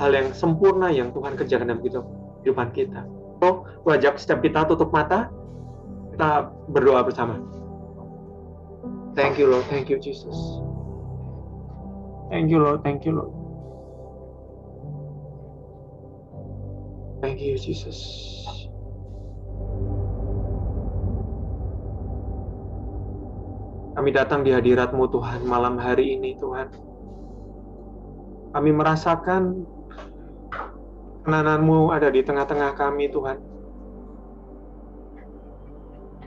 hal yang sempurna yang Tuhan kerjakan dalam kehidupan kita. So, wajib setiap kita tutup mata, kita berdoa bersama. Thank you Lord, thank you Jesus. Thank you Lord, thank you Lord. Thank you Jesus. Kami datang di hadirat-Mu Tuhan malam hari ini Tuhan. Kami merasakan kenanan-Mu ada di tengah-tengah kami Tuhan.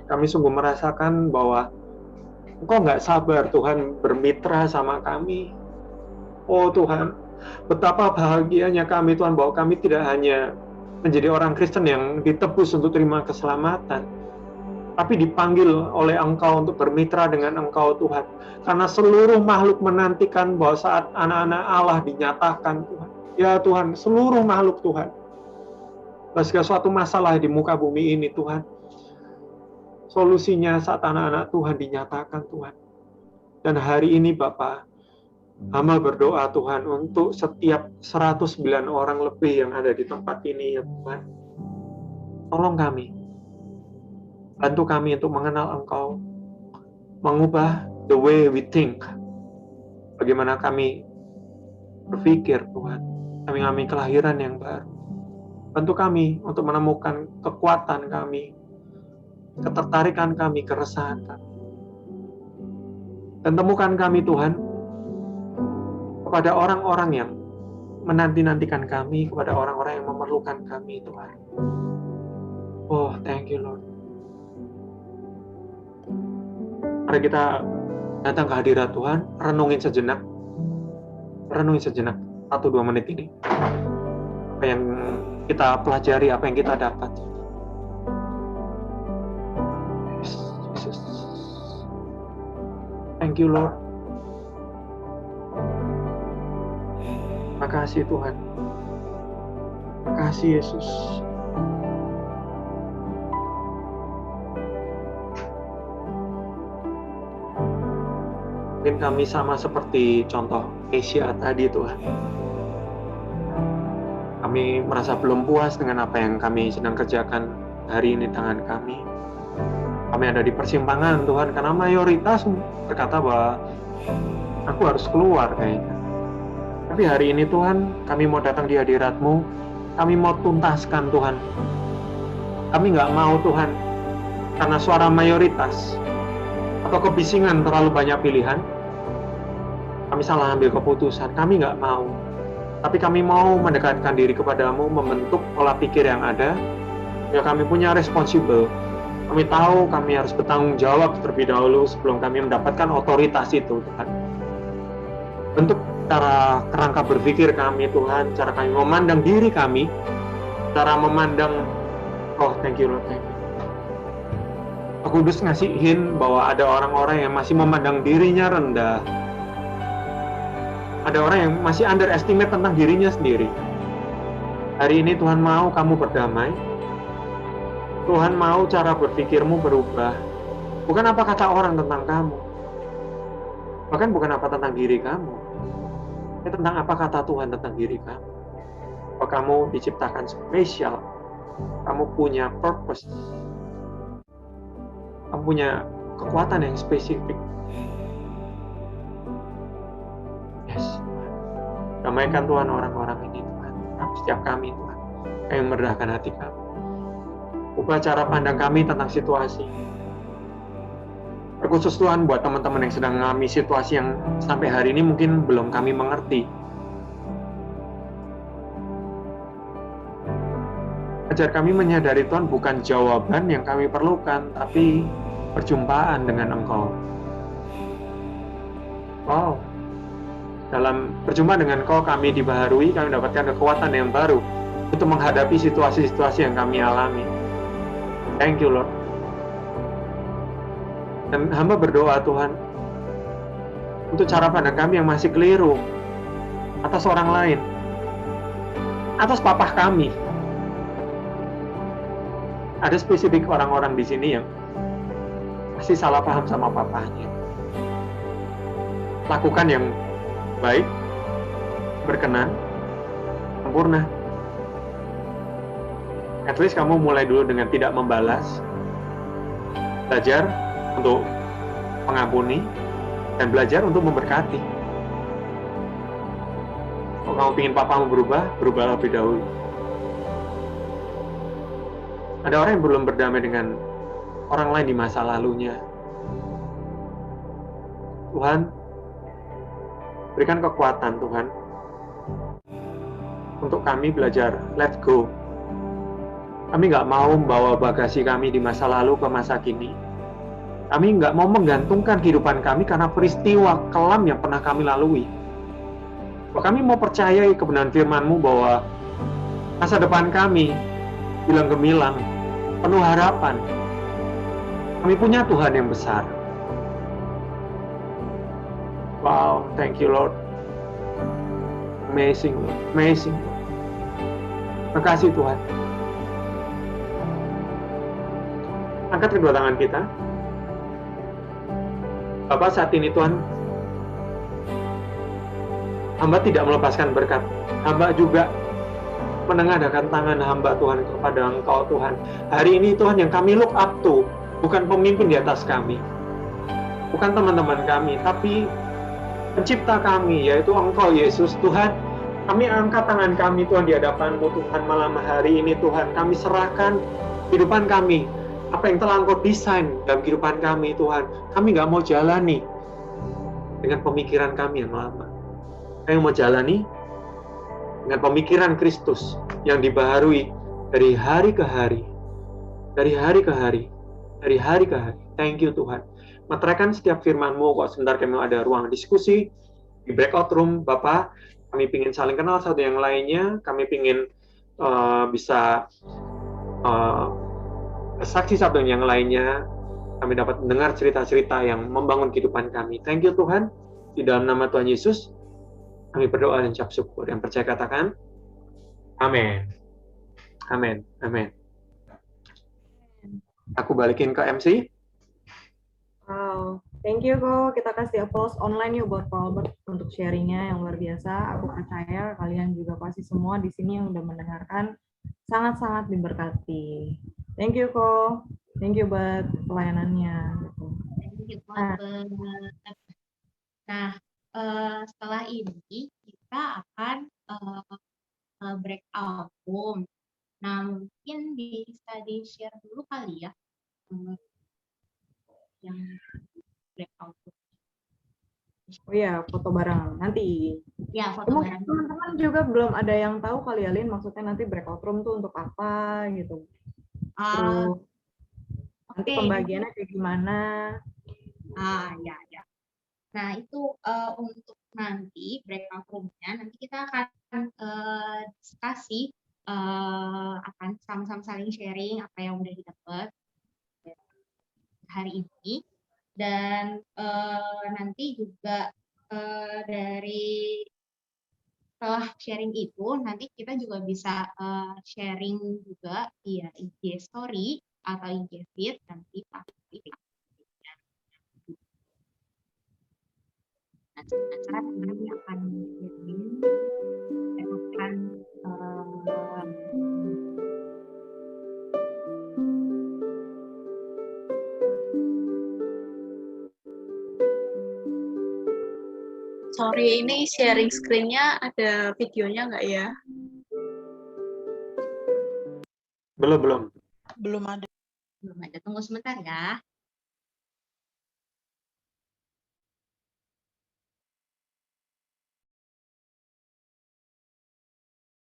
Kami sungguh merasakan bahwa Engkau nggak sabar Tuhan bermitra sama kami. Oh Tuhan, betapa bahagianya kami Tuhan bahwa kami tidak hanya menjadi orang Kristen yang ditebus untuk terima keselamatan, tapi dipanggil oleh Engkau untuk bermitra dengan Engkau Tuhan. Karena seluruh makhluk menantikan bahwa saat anak-anak Allah dinyatakan Tuhan. Ya Tuhan, seluruh makhluk Tuhan. Segala suatu masalah di muka bumi ini Tuhan. Solusinya saat anak-anak Tuhan dinyatakan Tuhan. Dan hari ini Bapa, hamba berdoa Tuhan untuk setiap 109 orang lebih yang ada di tempat ini ya Tuhan. Tolong kami. Bantu kami untuk mengenal Engkau. Mengubah the way we think. Bagaimana kami berpikir Tuhan. Kami mengalami kelahiran yang baru. Bantu kami untuk menemukan kekuatan kami, ketertarikan kami, keresahan kami. Dan temukan kami Tuhan kepada orang-orang yang menanti-nantikan kami, kepada orang-orang yang memerlukan kami Tuhan. Oh, thank you Lord. Mari kita datang ke hadirat Tuhan, renungin sejenak. Renungin sejenak, 1-2 menit ini. Apa yang kita pelajari, apa yang kita dapat. Jesus. Thank you Lord. Terima kasih Tuhan. Terima kasih Yesus. Mungkin kami sama seperti contoh Asia tadi Tuhan. Kami merasa belum puas dengan apa yang kami sedang kerjakan hari ini tangan kami. Kami ada di persimpangan Tuhan, karena mayoritas berkata bahwa aku harus keluar kayaknya. Tapi hari ini Tuhan, kami mau datang di hadirat-Mu, kami mau tuntaskan Tuhan. Kami nggak mau Tuhan, karena suara mayoritas atau kebisingan terlalu banyak pilihan, kami salah ambil keputusan. Kami nggak mau. Tapi kami mau mendekatkan diri kepadamu, membentuk pola pikir yang ada, ya kami punya responsible. Kami tahu kami harus bertanggung jawab terlebih dahulu sebelum kami mendapatkan otoritas itu, Tuhan. Bentuk cara kerangka berpikir kami, Tuhan, cara kami memandang diri kami, cara memandang, oh thank you Lord, thank you. Aku Kudus ngasihin bahwa ada orang-orang yang masih memandang dirinya rendah. Ada orang yang masih underestimate tentang dirinya sendiri. Hari ini Tuhan mau kamu berdamai. Tuhan mau cara berpikirmu berubah. Bukan apa kata orang tentang kamu. Bahkan bukan apa tentang diri kamu. Tapi tentang apa kata Tuhan tentang diri kamu. Bahwa kamu diciptakan spesial. Kamu punya purpose. Kamu punya kekuatan yang spesifik. Yes. Damaikan Tuhan orang-orang ini, Tuhan. Setiap kami, Tuhan. Kami merendahkan hati kami. Ubah cara pandang kami tentang situasi. Terkhusus Tuhan buat teman-teman yang sedang mengalami situasi yang sampai hari ini mungkin belum kami mengerti. Ajar kami menyadari Tuhan bukan jawaban yang kami perlukan, tapi perjumpaan dengan Engkau. Wow. Dalam perjumpaan dengan Engkau kami dibaharui, kami mendapatkan kekuatan yang baru untuk menghadapi situasi-situasi yang kami alami. Thank you Lord. Dan hamba berdoa Tuhan, untuk cara pandang kami yang masih keliru atas orang lain, atas papah kami. Ada spesifik orang-orang di sini yang masih salah paham sama papahnya. Lakukan yang baik, berkenan, sempurna. At least kamu mulai dulu dengan tidak membalas. Belajar untuk mengampuni dan belajar untuk memberkati. Kalau kamu ingin papamu berubah, berubahlah lebih dahulu. Ada orang yang belum berdamai dengan orang lain di masa lalunya. Tuhan, berikan kekuatan Tuhan untuk kami belajar let go. Kami nggak mau membawa bagasi kami di masa lalu ke masa kini. Kami nggak mau menggantungkan kehidupan kami karena peristiwa kelam yang pernah kami lalui. Kami mau percayai kebenaran firman-Mu bahwa masa depan kami bilang gemilang, penuh harapan. Kami punya Tuhan yang besar. Wow, thank you Lord. Amazing Lord, amazing Lord. Terima kasih Tuhan. Angkat kedua tangan kita. Bapak, saat ini Tuhan, hamba tidak melepaskan berkat. Hamba juga menengadahkan tangan hamba Tuhan kepada Engkau Tuhan. Hari ini Tuhan yang kami look up to, bukan pemimpin di atas kami, bukan teman-teman kami, tapi pencipta kami, yaitu Engkau Yesus. Tuhan, kami angkat tangan kami Tuhan di hadapan-Mu Tuhan malam hari ini Tuhan. Kami serahkan kehidupan kami, apa yang telah Engkau desain dalam kehidupan kami Tuhan. Kami nggak mau jalani dengan pemikiran kami yang lama. Kami mau jalani dengan pemikiran Kristus yang dibaharui dari hari ke hari, dari hari ke hari, dari hari ke hari. Thank you Tuhan. Meteraikan setiap firman-Mu, kok sebentar kami ada ruang diskusi di breakout room, Bapak. Kami ingin saling kenal satu yang lainnya. Kami ingin bisa saksi satu yang lainnya. Kami dapat mendengar cerita-cerita yang membangun kehidupan kami. Thank you Tuhan. Di dalam nama Tuhan Yesus, kami berdoa dan ucap syukur. Yang percaya katakan, amin. Amin. Amin. Aku balikin ke MC. Wow, Thank you kok. Kita kasih applause online yuk buat Pak Albert untuk sharingnya yang luar biasa. Aku percaya kalian juga pasti semua di sini yang udah mendengarkan sangat-sangat diberkati. Thank you kok. Thank you buat pelayanannya. Thank you, Nah, Nah, setelah ini kita akan breakout room. Nah, mungkin bisa di-share dulu kali ya yang breakout room. oh ya, foto bareng nanti. Ya, foto Mungkin bareng. teman-teman juga belum ada yang tahu kali ya, Lin, maksudnya nanti breakout room tuh untuk apa gitu. Terus nanti pembagiannya kayak gimana? Ya. Nah, itu untuk nanti breakout room-nya, nanti kita akan diskusi, akan sama-sama saling sharing apa yang udah didapat hari ini. Dan nanti juga dari setelah sharing itu, nanti kita juga bisa sharing juga via IG story atau IG feed nanti pasti. Acara nanti akan Sorry, ini sharing screen-nya ada videonya nggak ya? Belum. Belum ada. Tunggu sebentar ya.